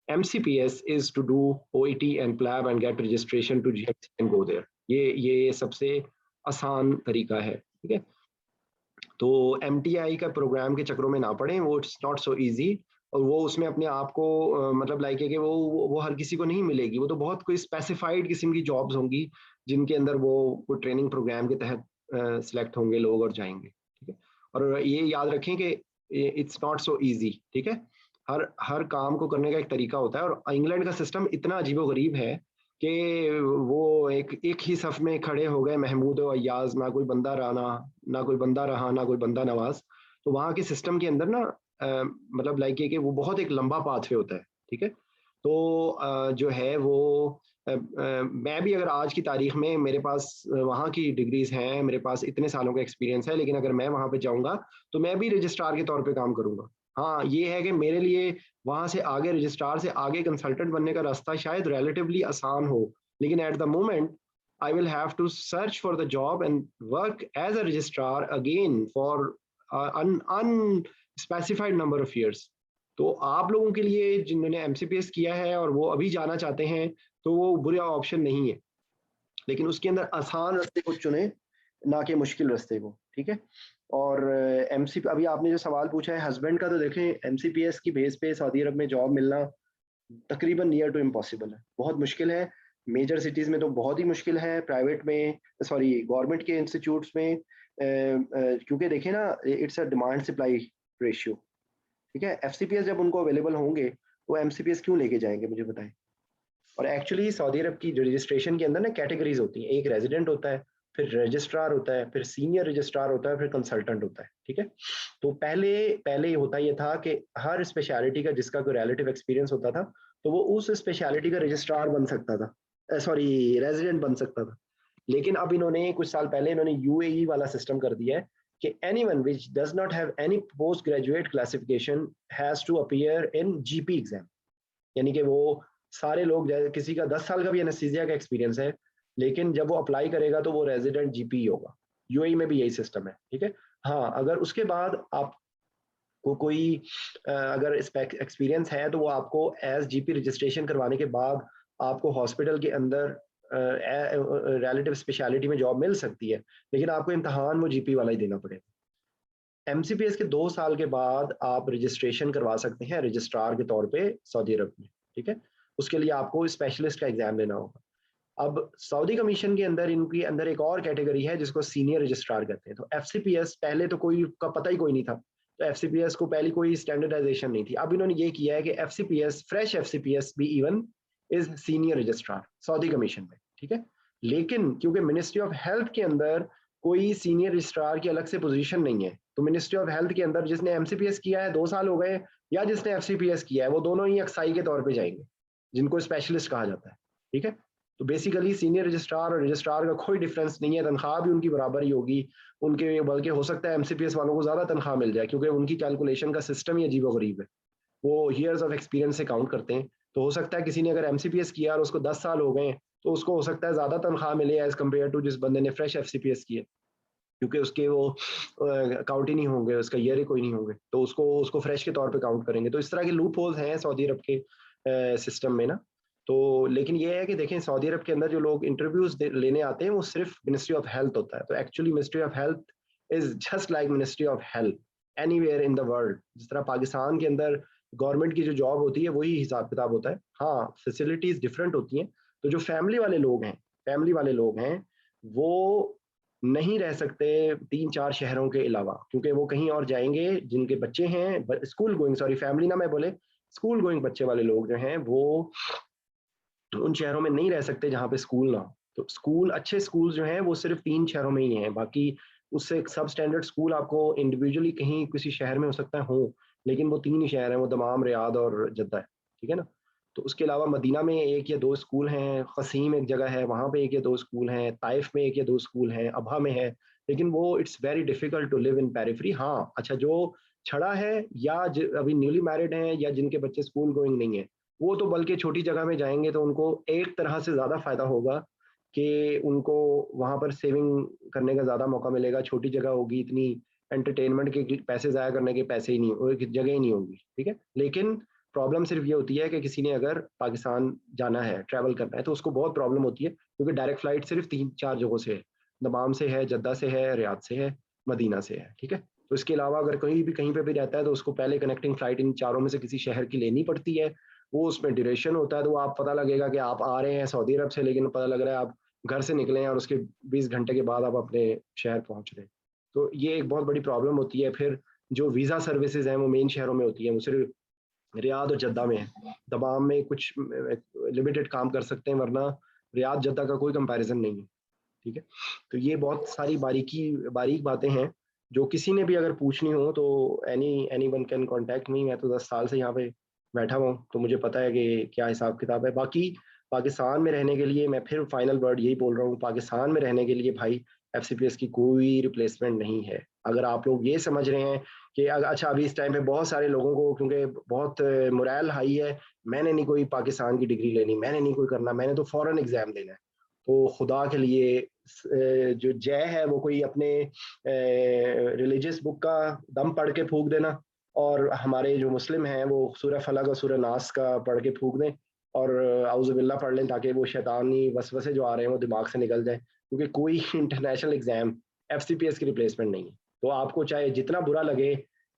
MCPS is to do OET and PLAB and get registration to GMC and go there. ये सबसे आसान तरीका है। ठीक है, तो MTI का प्रोग्राम के चक्रों में ना पड़ें, वो इट्स नॉट सो इजी, और वो उसमें अपने आप को मतलब लाइक है कि वो हर किसी को नहीं मिलेगी। वो तो बहुत कोई स्पेसिफाइड किस्म की जॉब्स होंगी जिनके अंदर वो ट्रेनिंग प्रोग्राम के तहत सिलेक्ट होंगे लोग और जाएंगे। ठीक है, और ये याद रखें कि इट्स नॉट सो इजी। ठीक है, हर काम को करने का एक तरीका होता है, और इंग्लैंड का सिस्टम इतना अजीबोगरीब है कि वो एक ही सफ में खड़े हो गए महमूद और अय्याज, ना कोई बंदा रहा ना कोई बंदा नवाज। तो वहाँ के सिस्टम के अंदर ना मतलब लाइक कि वो बहुत एक लंबा पाथवे होता है। ठीक है, तो जो है वो मैं भी अगर आज की तारीख में मेरे पास वहाँ की डिग्रीज हैं, मेरे पास इतने सालों का एक्सपीरियंस है, लेकिन अगर मैं वहाँ पे जाऊँगा तो मैं भी रजिस्ट्रार के तौर पे काम करूँगा। हाँ, ये है कि मेरे लिए वहाँ से आगे रजिस्ट्रार से आगे कंसल्टेंट बनने का रास्ता शायद रिलेटिवली आसान हो, लेकिन at the moment I will have to search for the job and work as a registrar again for an unspecified number of years. तो आप लोगों के लिए जिन्होंने एमसीपीएस किया है और वो अभी जाना चाहते हैं तो वो बुरा ऑप्शन नहीं है, लेकिन उसके अंदर आसान रास्ते को चुने, ना कि मुश्किल रास्ते को। ठीक है, और एमसीपी अभी आपने जो सवाल पूछा है हस्बैंड का, तो देखें एमसीपीएस की बेस पे सऊदी अरब में जॉब मिलना तकरीबन नियर टू इम्पॉसिबल है, बहुत मुश्किल है। मेजर सिटीज में तो बहुत ही मुश्किल है, प्राइवेट में गवर्नमेंट के इंस्टीट्यूट्स में क्योंकि देखें ना it's a demand supply ratio. ठीक है, एफसीपीएस जब उनको अवेलेबल होंगे तो एमसीपीएस क्यों लेके जाएंगे, मुझे बताएं। और एक्चुअली सऊदी अरब की रजिस्ट्रेशन के अंदर ना कैटेगरीज होती हैं, एक रेजिडेंट होता है, फिर रजिस्ट्रार होता है, फिर सीनियर रजिस्ट्रार होता है, फिर कंसल्टेंट होता है। ठीक है, तो पहले होता ये था कि हर स्पेशलिटी का जिसका कोई रिलेटिव एक्सपीरियंस होता था तो वो उस स्पेशलिटी का रजिस्ट्रार बन सकता था, रेजिडेंट बन सकता था। लेकिन अब इन्होंने कुछ साल पहले इन्होंने यूएई वाला सिस्टम कर दिया है कि anyone which does not have any postgraduate classification has to appear in GP exam. यानी कि वो सारे लोग, किसी का 10 साल का भी एनेस्थीसिया का एक्सपीरियंस है, लेकिन जब वो अप्लाई करेगा तो वो रेजिडेंट जीपी होगा। यूएई में भी यही सिस्टम है। ठीक है, हाँ, अगर उसके बाद आप कोई अगर एक्सपीरियंस है तो वो आपको एज जीपी रजिस्ट्रेशन करवाने के बाद आपको हॉस्पिटल के अंदर रिलेटिव स्पेशलिटी में जॉब मिल सकती है, लेकिन आपको इम्तहान वो जीपी वाला ही देना पड़ेगा। एमसीपीएस के 2 साल के बाद आप रजिस्ट्रेशन करवा सकते हैं रजिस्ट्रार के तौर पे सऊदी अरब में, ठीक है। उसके लिए आपको स्पेशलिस्ट का एग्जाम देना होगा। अब सऊदी कमीशन के अंदर इनके अंदर एक और कैटेगरी है जिसको सीनियर रजिस्ट्रार कहते हैं। तो एफसीपीएस पहले तो कोई का पता ही कोई नहीं था, तो एफसीपीएस को पहले कोई स्टैंडर्डाइजेशन नहीं थी। अब इन्होंने ये किया है कि एफसीपीएस, फ्रेश एफसीपीएस भी even is senior registrar Saudi commission में, ठीक है। लेकिन क्योंकि मिनिस्ट्री ऑफ हेल्थ के अंदर कोई सीनियर रजिस्ट्रार की अलग से पोजीशन नहीं है, तो मिनिस्ट्री ऑफ हेल्थ के अंदर जिसने एमसीपीएस किया है 2 साल हो गए या जिसने एफसीपीएस किया है, वो दोनों ही अक्साई के तौर पे जाएंगे, जिनको स्पेशलिस्ट कहा जाता है, ठीक है। तो बेसिकली सीनियर रजिस्ट्रार और रजिस्ट्रार का कोई डिफरेंस नहीं है, तनख्वाह भी उनकी बराबर ही होगी उनके, बल्कि हो सकता है एमसीपीएस वालों को ज्यादा तनख्वाह मिल जाए क्योंकि उनकी कैलकुलेशन का सिस्टम ही अजीबोगरीब है, वो ईयर्स ऑफ एक्सपीरियंस से काउंट करते हैं। तो हो सकता है किसी ने अगर एमसीपीएस किया और उसको 10 साल हो गए तो उसको हो सकता है ज्यादा तनख्वाह मिले एज कम्पेयर टू जिस बंदे ने फ्रेश एफसीपीएस किया, क्योंकि उसके वो काउंट ही नहीं होंगे, उसका ईयर ही कोई नहीं होंगे, तो उसको फ्रेश के तौर पे काउंट करेंगे। तो इस तरह के लूप होल्स हैं सऊदी अरब के सिस्टम में ना। तो लेकिन ये है कि देखें सऊदी अरब के अंदर जो लोग इंटरव्यूज लेने आते हैं वो सिर्फ मिनिस्ट्री ऑफ हेल्थ होता है। तो actually ministry of health is just like ministry of health anywhere in the world. जिस तरह पाकिस्तान के अंदर गवर्नमेंट की जो जॉब होती है वही हिसाब किताब होता है। हाँ, फैसिलिटीज डिफरेंट होती हैं। तो जो फैमिली वाले लोग हैं वो नहीं रह सकते 3-4 शहरों के अलावा, क्योंकि वो कहीं और जाएंगे। जिनके बच्चे हैं स्कूल गोइंग, सॉरी फैमिली ना मैं बोले, स्कूल गोइंग बच्चे वाले लोग जो हैं वो उन शहरों में नहीं रह सकते जहाँ पे स्कूल ना हो। तो स्कूल, अच्छे स्कूल जो हैं वो सिर्फ 3 शहरों में ही हैं, बाकी उससे एक सब स्टैंडर्ड स्कूल आपको इंडिविजुअली कहीं किसी शहर में हो सकता है हो, लेकिन वो 3 ही शहर हैं, वो दमाम, रियाद और जद्दा है, ठीक है ना। तो उसके अलावा मदीना में 1 या 2 स्कूल हैं, क़सीम एक जगह है वहाँ पे 1 या 2 स्कूल हैं, ताइफ में 1 या 2 स्कूल हैं, अबहा में है, लेकिन वो it's very difficult to live in periphery. हाँ, अच्छा जो छड़ा है या अभी न्यूली मैरिड हैं या जिनके बच्चे स्कूल गोइंग नहीं है, वो तो बल्कि छोटी जगह में जाएंगे तो उनको एक तरह से ज़्यादा फ़ायदा होगा कि उनको वहाँ पर सेविंग करने का ज़्यादा मौका मिलेगा। छोटी जगह होगी, इतनी एंटरटेनमेंट के पैसे ज़ाया करने के पैसे ही नहीं, जगह ही नहीं होगी, ठीक है। लेकिन प्रॉब्लम सिर्फ ये होती है कि किसी ने अगर पाकिस्तान जाना है, ट्रैवल करना है, तो उसको बहुत प्रॉब्लम होती है क्योंकि डायरेक्ट फ्लाइट सिर्फ 3-4 जगहों से है, दमाम से है, जद्दा से है, रियाद से है, मदीना से है, ठीक है। तो इसके अलावा अगर कहीं पे भी रहता है तो उसको पहले कनेक्टिंग फ्लाइट इन चारों में से किसी शहर की लेनी पड़ती है। वो उसमें ड्यूरेशन होता है, तो आप पता लगेगा कि आप आ रहे हैं सऊदी अरब से, लेकिन पता लग रहा है आप घर से निकले हैं और उसके 20 घंटे के बाद आप अपने शहर पहुंच रहे हैं। तो ये एक बहुत बड़ी प्रॉब्लम होती है। फिर जो वीज़ा सर्विसेज हैं वो मेन शहरों में होती हैं, वो सिर्फ रियाद और जद्दा में है। दमाम में कुछ लिमिटेड काम कर सकते हैं, वरना रियाद जद्दा का कोई कंपैरिजन नहीं है, ठीक है। तो ये बहुत सारी बारीक बातें हैं जो किसी ने भी अगर पूछनी हो तो एनीवन कैन कांटेक्ट मी। मैं तो 10 साल से यहाँ पे बैठा हुआ हूँ, तो मुझे पता है कि क्या हिसाब किताब है। बाकी पाकिस्तान में रहने के लिए मैं फिर फाइनल वर्ड यही बोल रहा हूँ, पाकिस्तान में रहने के लिए भाई एफसीपीएस की कोई रिप्लेसमेंट नहीं है। अगर आप लोग ये समझ रहे हैं कि अच्छा अभी इस टाइम पे बहुत सारे लोगों को, क्योंकि बहुत मोरल हाई है, मैंने नहीं कोई पाकिस्तान की डिग्री लेनी, मैंने नहीं कोई करना, मैंने तो फॉरेन एग्जाम देना है, तो खुदा के लिए जो जय है वो कोई अपने रिलीजियस बुक का दम पढ़ के फूंक देना, और हमारे जो मुस्लिम हैं वो सूरह फलक और सूरह नास का पढ़ के फूंक दें और औज़ुबिल्लाह पढ़ लें, ताकि वो शैतानी वसवसे जो आ रहे हैं वो दिमाग से निकल जाए। क्योंकि कोई इंटरनेशनल एग्जाम एफसीपीएस की रिप्लेसमेंट नहीं है। तो आपको चाहे जितना बुरा लगे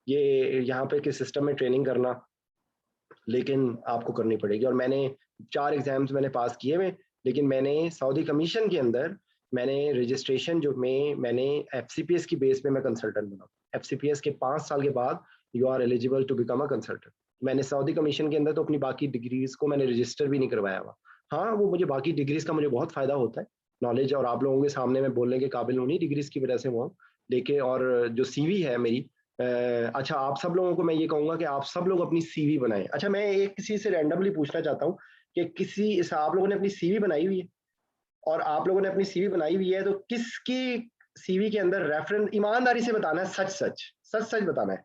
ये यहाँ पे के सिस्टम में ट्रेनिंग करना, लेकिन आपको करनी पड़ेगी। और मैंने 4 एग्जाम्स मैंने पास किए हुए, लेकिन मैंने सऊदी कमीशन के अंदर मैंने रजिस्ट्रेशन जो में मैंने एफसीपीएस की बेस पे मैं कंसल्टेंट बना। एफसीपीएस के 5 साल के बाद you are eligible to become a consultant. मैंने सऊदी कमीशन के अंदर तो अपनी बाकी डिग्रीज को मैंने रजिस्टर भी नहीं करवाया हुआ। हाँ, वो मुझे बाकी डिग्रीज का मुझे बहुत फायदा होता है, नॉलेज, और आप लोगों के सामने मैं बोलने के काबिल हूँ नहीं डिग्रीज की वजह से वो, लेके और जो सीवी है मेरी, अच्छा आप सब लोगों को मैं ये कहूँगा कि आप सब लोग अपनी सीवी बनाएं। अच्छा, मैं एक किसी से रैंडमली पूछना चाहता हूँ कि आप लोगों ने अपनी सीवी बनाई हुई है, और आप लोगों ने अपनी सीवी बनाई हुई है तो किसकी सीवी के अंदर रेफरेंस, ईमानदारी से बताना है, सच बताना है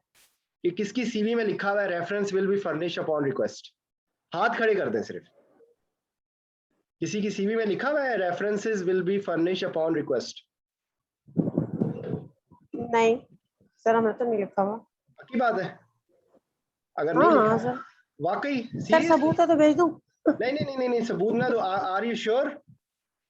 कि किसकी सीवी में लिखा हुआ है reference will be furnish upon request. हाथ खड़े कर दें सिर्फ। किसी की सीवी में लिखा हुआ है references will be furnish upon request? नहीं सर, हमने तो नहीं लिखा हुआ। पक्की बात है? अगर नहीं हाँ लिखा सर, वाकई सर सीरियसली, सबूत है तो भेज दूं? नहीं सबूत ना, तो आर यू श्योर?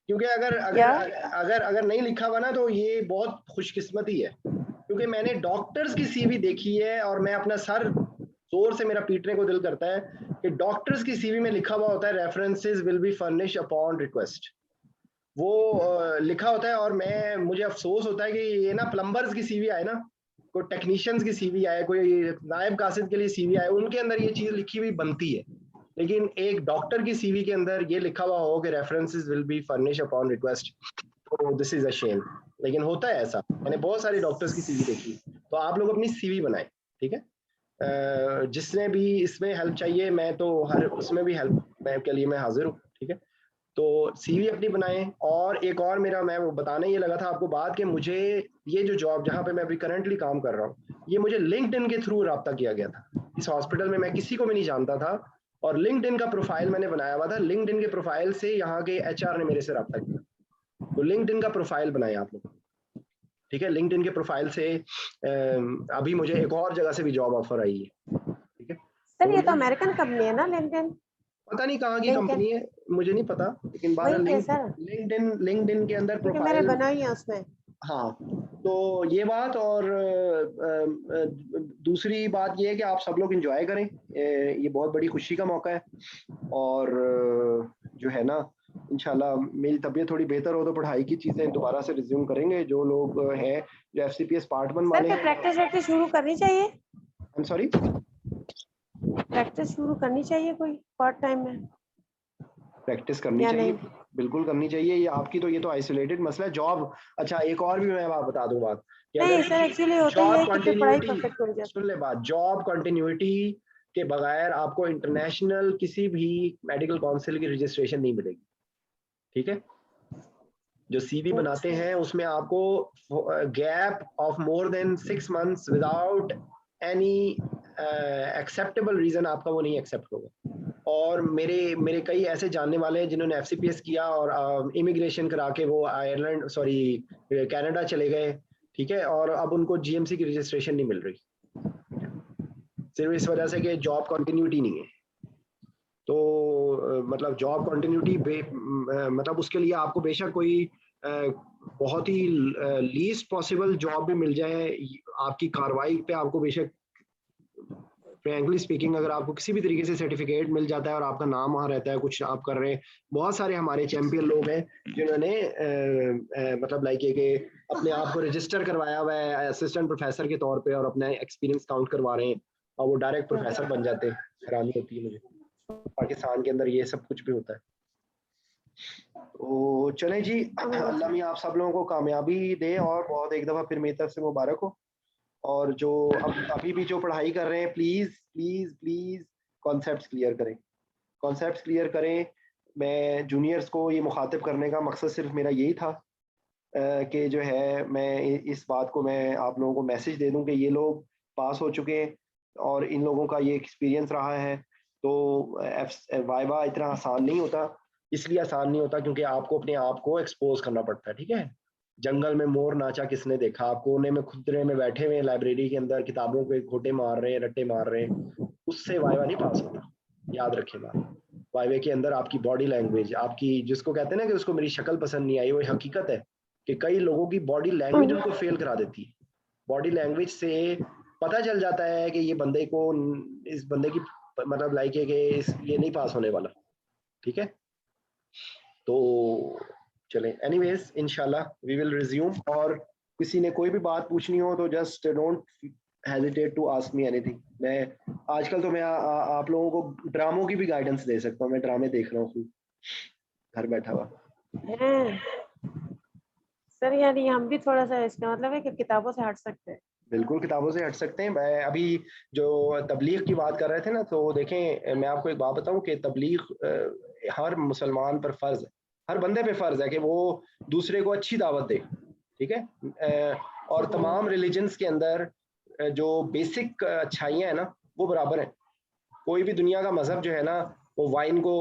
क्योंकि अगर अगर क्या? अगर अगर नहीं लिखा हुआ ना तो ये बहुत खुशकिस्मती है, क्योंकि मैंने डॉक्टर्स की सीवी देखी है और मैं अपना सर जोर से मेरा पीटने को दिल करता है कि डॉक्टर्स की सीवी में लिखा हुआ होता है references will be furnish upon request, वो लिखा होता है। और मुझे अफसोस होता है कि ये ना प्लम्बर्स की सीवी आए ना, कोई टेक्नीशियंस की सीवी आए, कोई नायब कासिद के लिए सीवी आए, उनके अंदर ये चीज लिखी हुई बनती है, लेकिन एक डॉक्टर की सीवी के अंदर ये लिखा हुआ हो कि references will be furnish upon request, तो दिस इज अ शेम। लेकिन होता है ऐसा, मैंने बहुत सारे डॉक्टर्स की सीवी देखी। तो आप लोग अपनी सीवी बनाएं, ठीक है? जिसने भी इसमें हेल्प चाहिए, मैं तो हर उसमें भी हेल्प के लिए मैं हाजिर हूँ, ठीक है? तो सीवी अपनी बनाएं। और एक और मेरा, मैं वो बताने ये लगा था आपको बात, कि मुझे ये जो जॉब जहाँ पे मैं अभी करंटली काम कर रहा हूँ, ये मुझे लिंक्डइन के थ्रू रब्ता किया गया था। इस हॉस्पिटल में मैं किसी को भी नहीं जानता था, और लिंक्डइन का प्रोफाइल मैंने बनाया हुआ था। लिंक्डइन के प्रोफाइल से यहाँ के एचआर ने मेरे से रब्ता किया। तो लिंक्डइन का प्रोफाइल बनाए आप लोग, ठीक है? लिंक्डइन के प्रोफाइल से अभी मुझे एक और जगह से भी जॉब ऑफर आई है, ठीक है? सर ये तो अमेरिकन कंपनी है ना लिंक्डइन? पता नहीं कहाँ की कंपनी है, मुझे नहीं पता, लेकिन बहरहाल लिंक्डइन के अंदर क्योंकि मैंने प्रोफाइल बनाई है उसमें। हाँ, तो ये बात। और दूसरी बात ये है कि आप सब लोग एंजॉय करें, ये बहुत बड़ी खुशी का मौका है। और जो है ना, इंशाल्लाह मेरी तबीयत थोड़ी बेहतर हो तो पढ़ाई की चीजें दोबारा से रिज्यूम करेंगे। जो लोग हैं जो FCPS पार्ट 1 वाले हैं, प्रैक्टिस शुरू करनी चाहिए। आई एम सॉरी, प्रैक्टिस शुरू करनी चाहिए कोई पार्ट टाइम में? प्रैक्टिस करनी चाहिए, बिल्कुल करनी चाहिए। ये तो आइसोलेटेड मसला है। जॉब, अच्छा एक और भी मैं बात बता दूं बात, नहीं सर एक्चुअली होता है कि फिर पढ़ाई परफेक्ट हो जाती है। सुन ले बात, जॉब कंटिन्यूटी के बगैर आपको इंटरनेशनल किसी भी मेडिकल काउंसिल की रजिस्ट्रेशन नहीं मिलेगी, ठीक है? जो सीवी बनाते हैं उसमें आपको gap of more than 6 months without any acceptable reason आपका वो नहीं एक्सेप्ट होगा। और मेरे कई ऐसे जानने वाले हैं जिन्होंने FCPS किया और इमिग्रेशन करा के वो आयरलैंड कनाडा चले गए, ठीक है? और अब उनको GMC की रजिस्ट्रेशन नहीं मिल रही, सिर्फ इस वजह से कि जॉब कंटिन्यूटी नहीं है। तो मतलब जॉब कंटिन्यूटी मतलब उसके लिए आपको बेशक कोई बहुत ही लीस्ट पॉसिबल जॉब भी मिल जाए, आपकी कार्रवाई पे आपको बेशक फ्रैंकली स्पीकिंग अगर आपको किसी भी तरीके से सर्टिफिकेट मिल जाता है और आपका नाम वहाँ रहता है, कुछ आप कर रहे हैं। बहुत सारे हमारे चैंपियन लोग हैं जिन्होंने मतलब लाइक ये कि अपने आप को रजिस्टर करवाया हुआ है असिस्टेंट प्रोफेसर के तौर पे और अपना एक्सपीरियंस काउंट करवा रहे हैं और वो डायरेक्ट प्रोफेसर बन जाते हैं। हैरानी होती है मुझे, पाकिस्तान के अंदर ये सब कुछ भी होता है। तो चले जी, अल्लाह मियां आप सब लोगों को कामयाबी दे और बहुत एक दफ़ा फिर मेरी तरफ से मुबारक हो। और जो अभी भी जो पढ़ाई कर रहे हैं, please please please concepts clear करें, कॉन्सेप्ट्स क्लियर करें। मैं जूनियर्स को ये मुखातिब करने का मकसद सिर्फ मेरा यही था कि जो है मैं इस बात को मैं आप लोगों को मैसेज दे दूं कि ये लोग पास हो चुके हैं और इन लोगों का ये एक्सपीरियंस रहा है। तो वाइवा इतना आसान नहीं होता, इसलिए आसान नहीं होता क्योंकि आपको अपने आप को एक्सपोज करना पड़ता है, ठीक है? जंगल में मोर नाचा किसने देखा, आप कोने में खुदरे में बैठे हुए लाइब्रेरी के अंदर किताबों के घोटे मार रहे हैं, रट्टे मार रहे हैं, उससे वाइवा नहीं पास होता। याद रखें बात, वाइवे के अंदर आपकी बॉडी लैंग्वेज, आपकी जिसको कहते हैं ना कि उसको मेरी शक्ल पसंद नहीं आई, वो हकीकत है कि कई लोगों की बॉडी लैंग्वेज उनको फेल करा देती है। बॉडी लैंग्वेज से पता चल जाता है कि ये बंदे को, इस बंदे की मतलब लाइक है कि ये नहीं पास होने वाला, ठीक है? तो चलें, एनीवेज इंशाल्लाह वी विल रिज्यूम। और किसी ने कोई भी बात पूछनी हो तो just don't hesitate to ask me anything. मैं आजकल तो मैं आप लोगों को ड्रामों की भी गाइडेंस दे सकता हूँ, मैं ड्रामे देख रहा हूँ घर बैठा हुआ। सर यानी हम भी थोड़ा सा इसका मतलब है कि किताबों से हट सकते हैं। बिल्कुल किताबों से हट सकते हैं। मैं अभी जो तबलीग की बात कर रहे थे ना, तो देखें मैं आपको एक बात बताऊं कि तबलीग हर मुसलमान पर फर्ज है, हर बंदे पे फर्ज है कि वो दूसरे को अच्छी दावत दे, ठीक है? और तमाम रिलीजन्स के अंदर जो बेसिक अच्छाइयाँ हैं ना वो बराबर हैं। कोई भी दुनिया का मजहब जो है ना वो वाइन को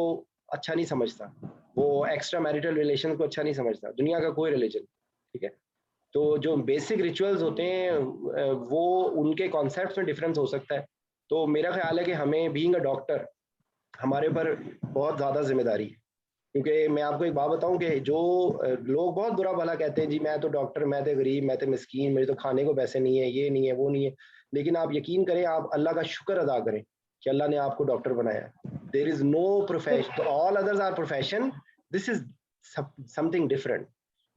अच्छा नहीं समझता, वो एक्स्ट्रा मैरिटल रिलेशन को अच्छा नहीं समझता, दुनिया का कोई रिलीजन, ठीक है? तो जो बेसिक रिचुअल्स होते हैं वो उनके कॉन्सेप्ट्स में डिफरेंस हो सकता है, तो मेरा ख्याल है कि हमें बीइंग अ डॉक्टर हमारे ऊपर बहुत ज़्यादा जिम्मेदारी है, क्योंकि मैं आपको एक बात बताऊं कि जो लोग बहुत बुरा भला कहते हैं जी मैं तो डॉक्टर, मैं तो गरीब, मैं तो मिस्कीन, मेरे तो खाने को पैसे नहीं है, ये नहीं है, वो नहीं है, लेकिन आप यकीन करें, आप अल्लाह का शुक्र अदा करें कि अल्लाह ने आपको डॉक्टर बनाया। There is no profession, all others are profession, this is something different.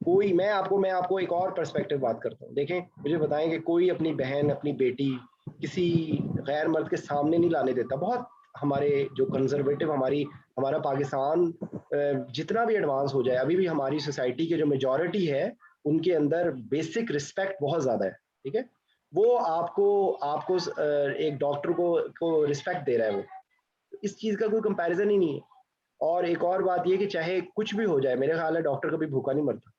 कोई मैं आपको एक और पर्सपेक्टिव बात करता हूँ। देखें, मुझे बताएं कि कोई अपनी बहन, अपनी बेटी किसी गैर मर्द के सामने नहीं लाने देता। बहुत हमारे जो कंजर्वेटिव हमारा पाकिस्तान जितना भी एडवांस हो जाए, अभी भी हमारी सोसाइटी के जो मेजॉरिटी है उनके अंदर बेसिक रिस्पेक्ट बहुत ज़्यादा है, ठीक है। वो आपको एक डॉक्टर को रिस्पेक्ट दे रहा है, वो इस चीज़ का कोई कंपैरिजन ही नहीं है। और एक और बात ये कि चाहे कुछ भी हो जाए, मेरे ख्याल है डॉक्टर कभी भूखा नहीं मरता,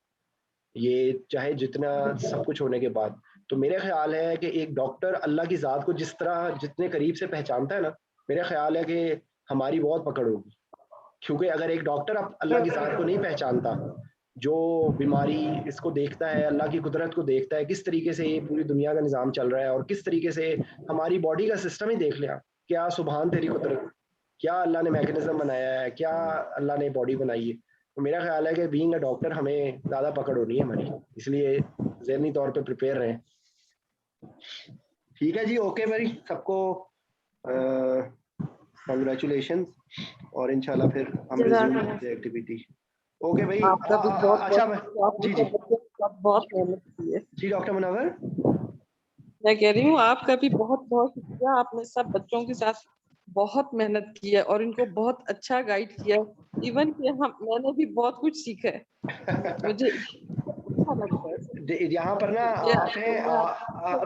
ये चाहे जितना सब कुछ होने के बाद। तो मेरा ख्याल है कि एक डॉक्टर अल्लाह की ज़ात को जितने करीब से पहचानता है ना, मेरा ख्याल है कि हमारी बहुत पकड़ होगी। क्योंकि अगर एक डॉक्टर अल्लाह की ज़ात को नहीं पहचानता, जो बीमारी इसको देखता है, अल्लाह की कुदरत को देखता है, किस तरीके से ये पूरी दुनिया का निज़ाम चल रहा है और किस तरीके से हमारी बॉडी का सिस्टम ही देख लिया, क्या सुभान तेरी कुदरत, क्या अल्लाह ने मैकेनिज्म बनाया है, क्या अल्लाह ने बॉडी बनाई है। तो मेरा ख्याल है कि बीइंग अ डॉक्टर हमें ज़्यादा पकड़ होनी है हमारी, इसलिए ज़हनी तौर पे प्रिपेयर रहें। ठीक है जी, ओके भाई, सबको कंग्रेचुलेशन, और इंशाल्लाह फिर हम रिज्यूम करते हैं एक्टिविटी। ओके भाई, आपका भी बहुत अच्छा जी जी बहुत मेहनत की है जी डॉक्टर मुनव्वर। मैं कह रही हूँ आपका भी बहुत बहुत शुक्रिया, आपने सब बच्चों के साथ बहुत मेहनत की है और इनको बहुत अच्छा गाइड किया है। इवन कि मैंने भी बहुत कुछ सीखा है, मुझे अच्छा लगता है। यहाँ पर ना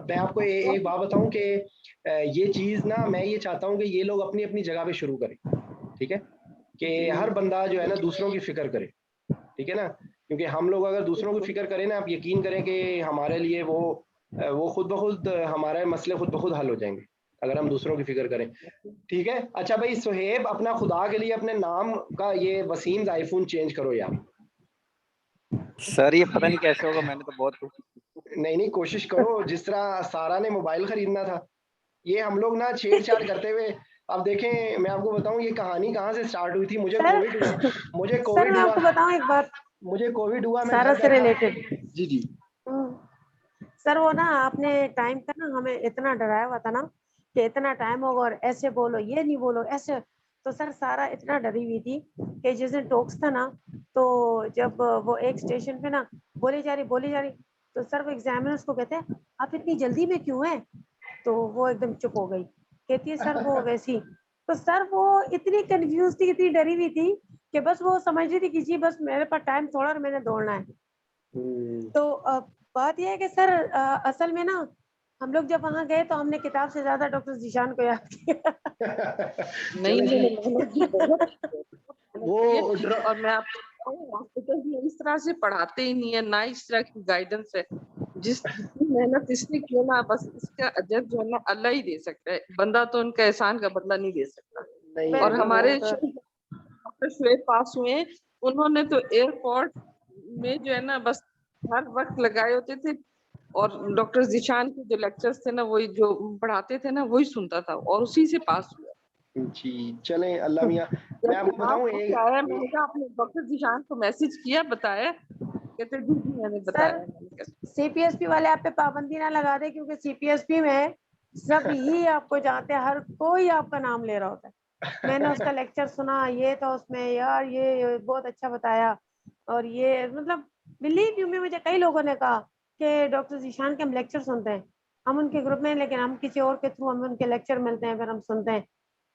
मैं आपको एक बात बताऊं कि ये चीज़ ना, मैं ये चाहता हूँ कि ये लोग अपनी अपनी जगह पे शुरू करें, ठीक है, कि हर बंदा जो है ना दूसरों की फिक्र करे, ठीक है ना, क्योंकि हम लोग अगर दूसरों की फिक्र करें ना, आप यकीन करें कि हमारे लिए वो खुद ब खुद हमारे मसले खुद ब खुद हल हो जाएंगे अगर हम दूसरों की फिक्र करें, ठीक है। अच्छा भाई सुहेब, अपना खुदा के लिए अपने नाम का ये वसीम आईफोन चेंज करो यार। सर ये पता नहीं कैसे होगा, मैंने तो बहुत नहीं कोशिश करो, जिस तरह सारा ने मोबाइल खरीदना था, ये हम लोग ना छेड़छाड़ करते हुए, अब देखें मैं आपको बताऊं ये कहानी कहाँ से स्टार्ट हुई थी। मुझे कोविड मैं आपको बताऊं एक बात, मुझे कोविड हुआ, मैं सारा से रिलेटेड। जी जी सर वो ना आपने टाइम का ना हमें इतना डराया हुआ था ना कि इतना टाइम होगा और ऐसे बोलो, ये नहीं बोलो, ऐसे। तो सर सारा इतना डरी हुई थी कि जिस दिन टॉक्स था ना, तो जब वो एक स्टेशन पे ना बोली जा रही, तो सर वो एग्जामिनर उसको कहते हैं आप इतनी जल्दी में क्यों हैं, तो वो एकदम चुप हो गई, कहती है सर वो वैसी। तो सर वो इतनी कंफ्यूज थी, इतनी डरी हुई थी कि बस वो समझ रही थी कि जी बस मेरे पास टाइम थोड़ा और मैंने दौड़ना है। तो बात यह है कि सर असल में ना हम लोग जब वहां गए तो हमने किताब से ज्यादा डॉक्टर जीशान को याद किया। नहीं वो और मैं आपको हॉस्पिटल में इस तरह से पढ़ाते ही नहीं है ना, इस तरह की गाइडेंस है। जितनी मेहनत इसने की ना, बस इसका अजर जो है ना अल्लाह ही दे सकता है, बंदा तो उनका एहसान का बदला नहीं दे सकता। और हमारे डॉक्टर शुएब पास हुए, उन्होंने तो एयरपोर्ट में जो है ना बस हर वक्त लगाए होते थे, और डॉक्टर जीशान के जो लेक्चर्स थे ना, वही जो पढ़ाते थे ना वही सुनता था और उसी से पास हुआ जी। चलें अल्लाह मियां, मैं आपको बताऊं मैंने कहा आपने डॉक्टर जीशान को मैसेज किया, बताया, कहते जी मैंने बताया। सीपीएसपी वाले आप पे पाबंदी ना लगा दे, क्योंकि सीपीएसपी में सब ही आपको जानते हैं, हर कोई आपका नाम ले रहा होता है। मैंने उसका लेक्चर सुना, ये था उसमें यार ये बहुत अच्छा बताया, और ये मतलब बिलीव यू में मुझे कई लोगों ने कहा कि डॉक्टर जीशान के हम लेक्चर सुनते हैं, हम उनके ग्रुप में, लेकिन हम किसी और के थ्रू हमें उनके लेक्चर मिलते हैं, फिर हम सुनते हैं।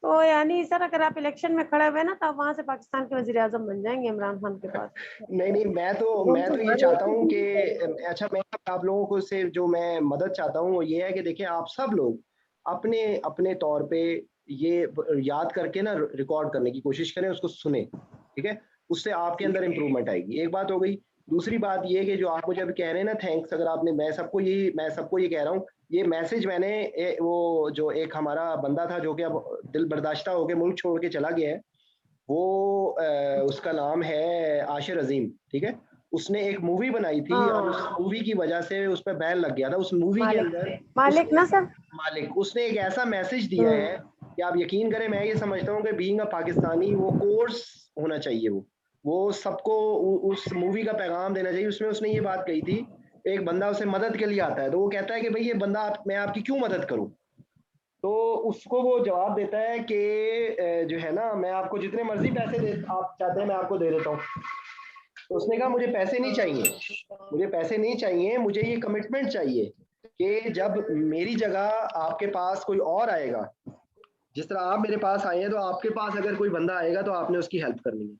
तो यानी सर अगर आप इलेक्शन में खड़े हुए ना, तो आप वहां से पाकिस्तान के वजीर आजम बन जाएंगे इमरान खान के पास। नहीं मैं तो ये चाहता हूँ कि अच्छा, मैं आप लोगों को से जो मैं मदद चाहता हूँ वो ये है कि देखिए आप सब लोग अपने अपने तौर पे ये याद करके ना रिकॉर्ड करने की कोशिश करें, उसको सुने, ठीक है, उससे आपके अंदर इम्प्रूवमेंट आएगी। एक बात हो गई। दूसरी बात ये कि जो आप मुझे अभी कह रहे हैं ना, थैंक्स, अगर आपने, मैं सबको ये कह रहा हूँ, ये मैसेज मैंने वो जो एक हमारा बंदा था जो कि अब दिल बर्दाश्ता होकर मुल्क छोड़ के चला गया है, वो उसका नाम है आशिर अजीम, ठीक है, उसने एक मूवी बनाई थी और उस मूवी की वजह से उस पर बैन लग गया था। उस मूवी के अंदर मालिक ना सर, मालिक, उसने एक ऐसा मैसेज दिया है कि आप यकीन करें, मैं ये समझता हूँ कि बीइंग अ पाकिस्तानी वो कोर्स होना चाहिए, वो सबको उस मूवी का पैगाम देना चाहिए। उसमें उसने ये बात कही थी, एक बंदा उसे मदद के लिए आता है तो वो कहता है कि भाई ये बंदा मैं आपकी क्यों मदद करूं, तो उसको वो जवाब देता है कि जो है ना, मैं आपको जितने मर्जी पैसे दे आप चाहते हैं मैं आपको दे देता हूँ। तो उसने कहा मुझे पैसे नहीं चाहिए, मुझे पैसे नहीं चाहिए, मुझे ये कमिटमेंट चाहिए कि जब मेरी जगह आपके पास कोई और आएगा, जिस तरह आप मेरे पास आए हैं, तो आपके पास अगर कोई बंदा आएगा तो आपने उसकी हेल्प करनी है।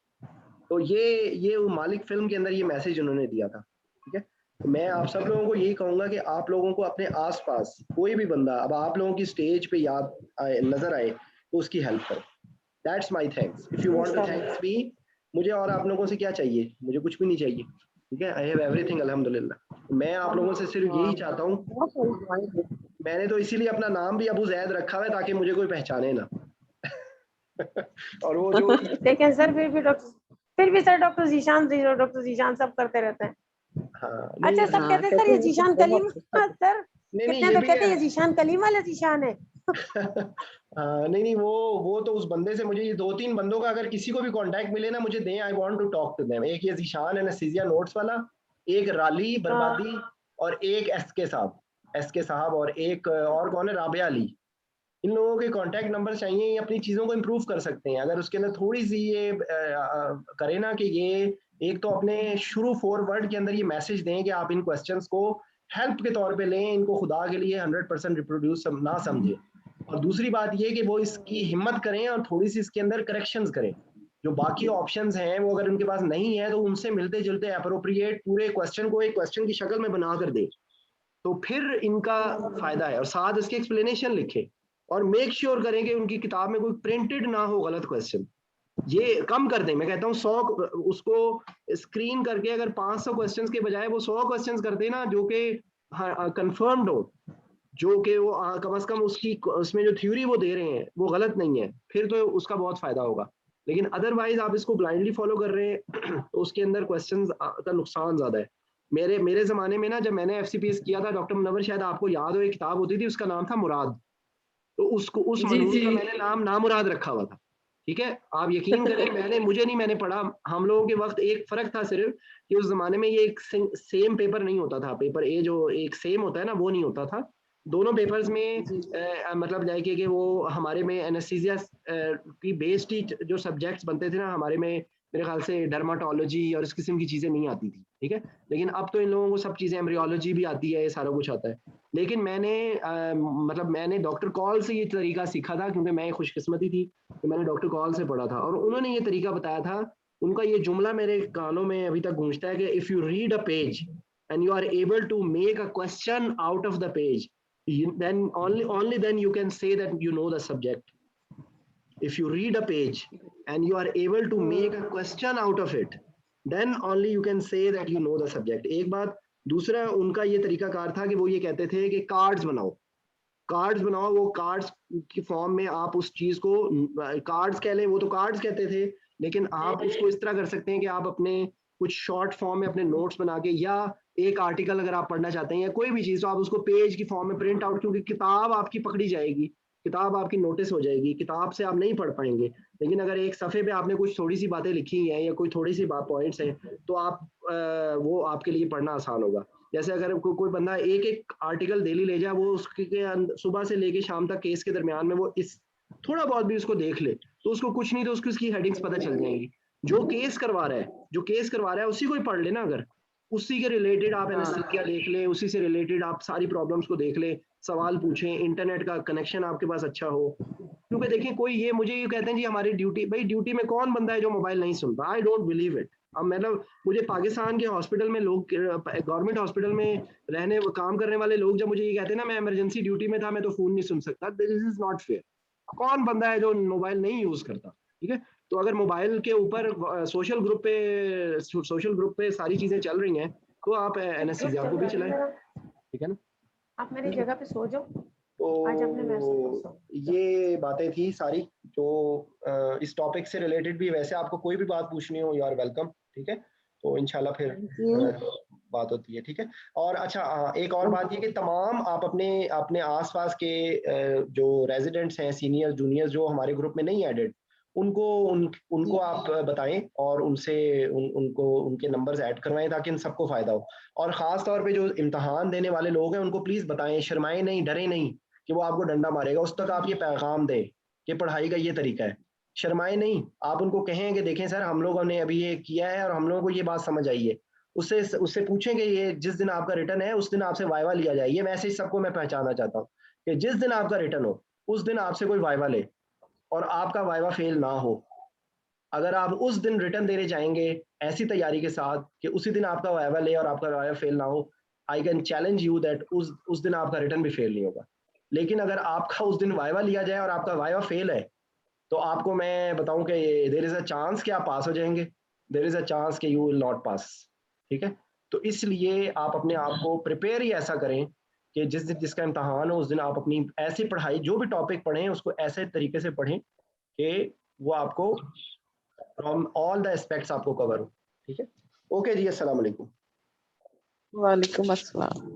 तो ये मालिक फिल्म के अंदर ये मैसेज उन्होंने दिया था। ठीक है, तो मैं आप सब लोगों को यही कहूंगा कि आप लोगों को अपने आसपास कोई भी बंदा अब आप लोगों की स्टेज पे याद आए, नजर आए, तो उसकी हेल्प करो। That's my thanks. If you want to thanks me, मुझे और आप लोगों से क्या चाहिए? मुझे कुछ भी नहीं चाहिए। ठीक है, आई हैव एवरीथिंग अल्हम्दुलिल्लाह। मैं आप लोगों से सिर्फ यही चाहता हूँ, मैंने तो इसीलिए अपना नाम भी अबू जैद रखा है ताकि मुझे कोई पहचाने ना। और वो जो लेकिन सर फिर भी सर डॉक्टर जीशान सब करते रहते हैं। हाँ, अच्छा, सब कहते हैं सर ये जीशान कलीम, सर नहीं कितने ये तो भी कहते हैं है। ये जीशान कलीम वाला जीशान है। हाँ, नहीं वो तो उस बंदे से मुझे ये 2-3 बंदों का अगर किसी को भी कांटेक्ट मिले ना, मुझे दें, I want to talk to them. एक ये जीशान एनेस्थीसिया नोट्स वाला, एक राली बर्बादी, और एक एसके साहब, और एक और कौन है, राबिया अली। इन लोगों के कांटेक्ट नंबर चाहिए, ये अपनी चीज़ों को इम्प्रूव कर सकते हैं अगर उसके अंदर थोड़ी सी ये करें ना, कि ये एक तो अपने शुरू फॉरवर्ड के अंदर ये मैसेज दें कि आप इन क्वेश्चंस को हेल्प के तौर पे लें, इनको खुदा के लिए 100% रिप्रोड्यूस ना समझें। और दूसरी बात ये कि वो इसकी हिम्मत करें और थोड़ी सी इसके अंदर करेक्शंस करें। जो बाकी ऑप्शंस हैं वो अगर उनके पास नहीं है तो उनसे मिलते जुलते अप्रोप्रिएट पूरे क्वेश्चन को एक क्वेश्चन की शक्ल में बना कर दे, तो फिर इनका फायदा है। और साथ इसके एक्सप्लेनेशन लिखे, और मेक श्योर करें कि उनकी किताब में कोई प्रिंटेड ना हो गलत क्वेश्चन। ये कम कर दें, मैं कहता हूँ 100 उसको स्क्रीन करके अगर 500 क्वेश्चंस के बजाय वो 100 क्वेश्चंस कर देना जो कि कंफर्म्ड हो, जो कि वो कम से कम उसमें जो थ्योरी वो दे रहे हैं वो गलत नहीं है, फिर तो उसका बहुत फायदा होगा। लेकिन अदरवाइज आप इसको ब्लाइंडली फॉलो कर रहे हैं तो उसके अंदर क्वेश्चंस का नुकसान ज्यादा है। मेरे जमाने में ना, जब मैंने एफसीपीएस किया था, डॉक्टर मुनव्वर, शायद आपको याद हो, एक किताब होती थी उसका नाम था मुराद, तो उस मनहूस का मैंने नाम नामुराद रखा हुआ था। ठीक है, आप यकीन करें, मैंने पढ़ा, हम लोगों के वक्त एक फर्क था सिर्फ कि उस जमाने में ये एक सेम पेपर नहीं होता था, पेपर ए जो एक सेम होता है ना, वो नहीं होता था। दोनों पेपर्स में मतलब जाए कि वो हमारे में एनेस्थीसिया की बेस्ड ही जो सब्जेक्ट्स बनते थे ना, हमारे में मेरे ख्याल से डर्माटोलॉजी और इस किस्म की चीजें नहीं आती थी। ठीक है, लेकिन अब तो इन लोगों को सब चीजें, एम्ब्रियोलॉजी भी आती है, ये सारा कुछ आता है। लेकिन मैंने डॉक्टर कॉल से ये तरीका सीखा था, क्योंकि मैं खुशकिस्मती थी कि मैंने डॉक्टर कॉल से पढ़ा था और उन्होंने ये तरीका बताया था। उनका ये जुमला मेरे कानों में अभी तक गूंजता है कि if you read a page and you are able to make a question out of the page, then only then you can say that you know the subject. If you read a page and you are able to make a question out of it, then only you can say that you know the subject. एक बात। दूसरा उनका ये तरीकाकार था कि वो ये कहते थे कि कार्ड्स बनाओ, वो कार्ड्स की फॉर्म में आप उस चीज को, कार्ड्स कह लें, वो तो कार्ड्स कहते थे, लेकिन आप उसको इस तरह कर सकते हैं कि आप अपने कुछ शॉर्ट फॉर्म में अपने नोट्स बना के, या एक आर्टिकल अगर आप पढ़ना चाहते हैं या कोई भी चीज, तो आप उसको पेज की फॉर्म में प्रिंट आउट, क्योंकि किताब आपकी पकड़ी जाएगी, किताब आपकी नोटिस हो जाएगी, किताब से आप नहीं पढ़ पाएंगे। लेकिन अगर एक सफ़े पे आपने कुछ थोड़ी सी बातें लिखी हैं या कोई थोड़ी सी पॉइंट्स हैं, तो आप वो आपके लिए पढ़ना आसान होगा। जैसे अगर कोई बंदा एक आर्टिकल डेली ले जाए, वो उसके सुबह से लेके शाम तक केस के दरमियान में वो इस थोड़ा बहुत भी उसको देख ले, तो उसको कुछ नहीं तो उसकी हेडिंग्स पता चल जाएंगी। जो केस करवा रहा है उसी को ही पढ़ लेना, अगर उसी के रिलेटेड आप एनेस्थीसिया देख लें, उसी से रिलेटेड आप सारी प्रॉब्लम्स को देख लें, सवाल पूछें, इंटरनेट का कनेक्शन आपके पास अच्छा हो। क्योंकि देखिए, कोई मुझे ये कहते हैं जी हमारी ड्यूटी, भाई ड्यूटी में कौन बंदा है जो मोबाइल नहीं सुनता? I don't believe it. अब मतलब मुझे पाकिस्तान के हॉस्पिटल में लोग, गवर्नमेंट हॉस्पिटल में काम करने वाले लोग जब मुझे ये कहते हैं ना, मैं इमरजेंसी ड्यूटी में था, मैं तो फोन नहीं सुन सकता, दिस इज नॉट फेयर। कौन बंदा है जो मोबाइल नहीं यूज करता? ठीक है, तो अगर मोबाइल के ऊपर सोशल ग्रुप पे सारी चीजें चल रही हैं, तो आप एनेस्थीसिया को भी चलाएं। ठीक है ना, आप मेरी जगह पे सो जाओ। तो ये बातें थी सारी जो इस टॉपिक से रिलेटेड भी। वैसे आपको कोई भी बात पूछनी हो, यू आर वेलकम। ठीक है, तो इंशाल्लाह फिर बात होती है, ठीक है। और अच्छा एक और बात ये कि तमाम आप अपने अपने आसपास के जो रेजिडेंट्स हैं, सीनियर जूनियर जो हमारे ग्रुप में नहीं एडेड, उनको आप बताएं और उनको उनके नंबर्स ऐड करवाएं ताकि इन सबको फायदा हो। और खास तौर पे जो इम्तहान देने वाले लोग हैं उनको प्लीज बताएं, शर्माएं नहीं, डरे नहीं कि वो आपको डंडा मारेगा, उस तक आप ये पैगाम दें कि पढ़ाई का ये तरीका है, शर्माए नहीं। आप उनको कहें कि देखें सर हम लोगों ने अभी ये किया है और हम लोगों को ये बात समझ आई है, उससे पूछें कि ये जिस दिन आपका रिटर्न है उस दिन आपसे वाइवा लिया जाए। ये मैसेज सबको मैं पहचानना चाहता हूँ कि जिस दिन आपका रिटर्न हो उस दिन आपसे कोई वाइवा ले और आपका वाइवा फेल ना हो। अगर आप उस दिन रिटर्न देने जाएंगे ऐसी तैयारी के साथ कि उसी दिन आपका वाइवा ले और आपका वाइवा फेल ना हो, I can challenge you that उस दिन आपका रिटर्न भी फेल नहीं होगा। लेकिन अगर आपका उस दिन वाइवा लिया जाए और आपका वाइवा फेल है तो आपको मैं बताऊं कि देयर इज अ चांस कि आप पास हो जाएंगे, देयर इज अ चांस कि यू विल नॉट पास, ठीक है। तो इसलिए आप अपने आप को प्रिपेयर ही ऐसा करें कि जिस दिन जिसका इम्तहान हो उस दिन आप अपनी ऐसी पढ़ाई, जो भी टॉपिक पढ़ें उसको ऐसे तरीके से पढ़ें कि वो आपको फ्रॉम ऑल द एस्पेक्ट्स आपको कवर हो, ठीक है। ओके जी, अस्सलाम वालेकुम। वालेकुम अस्सलाम।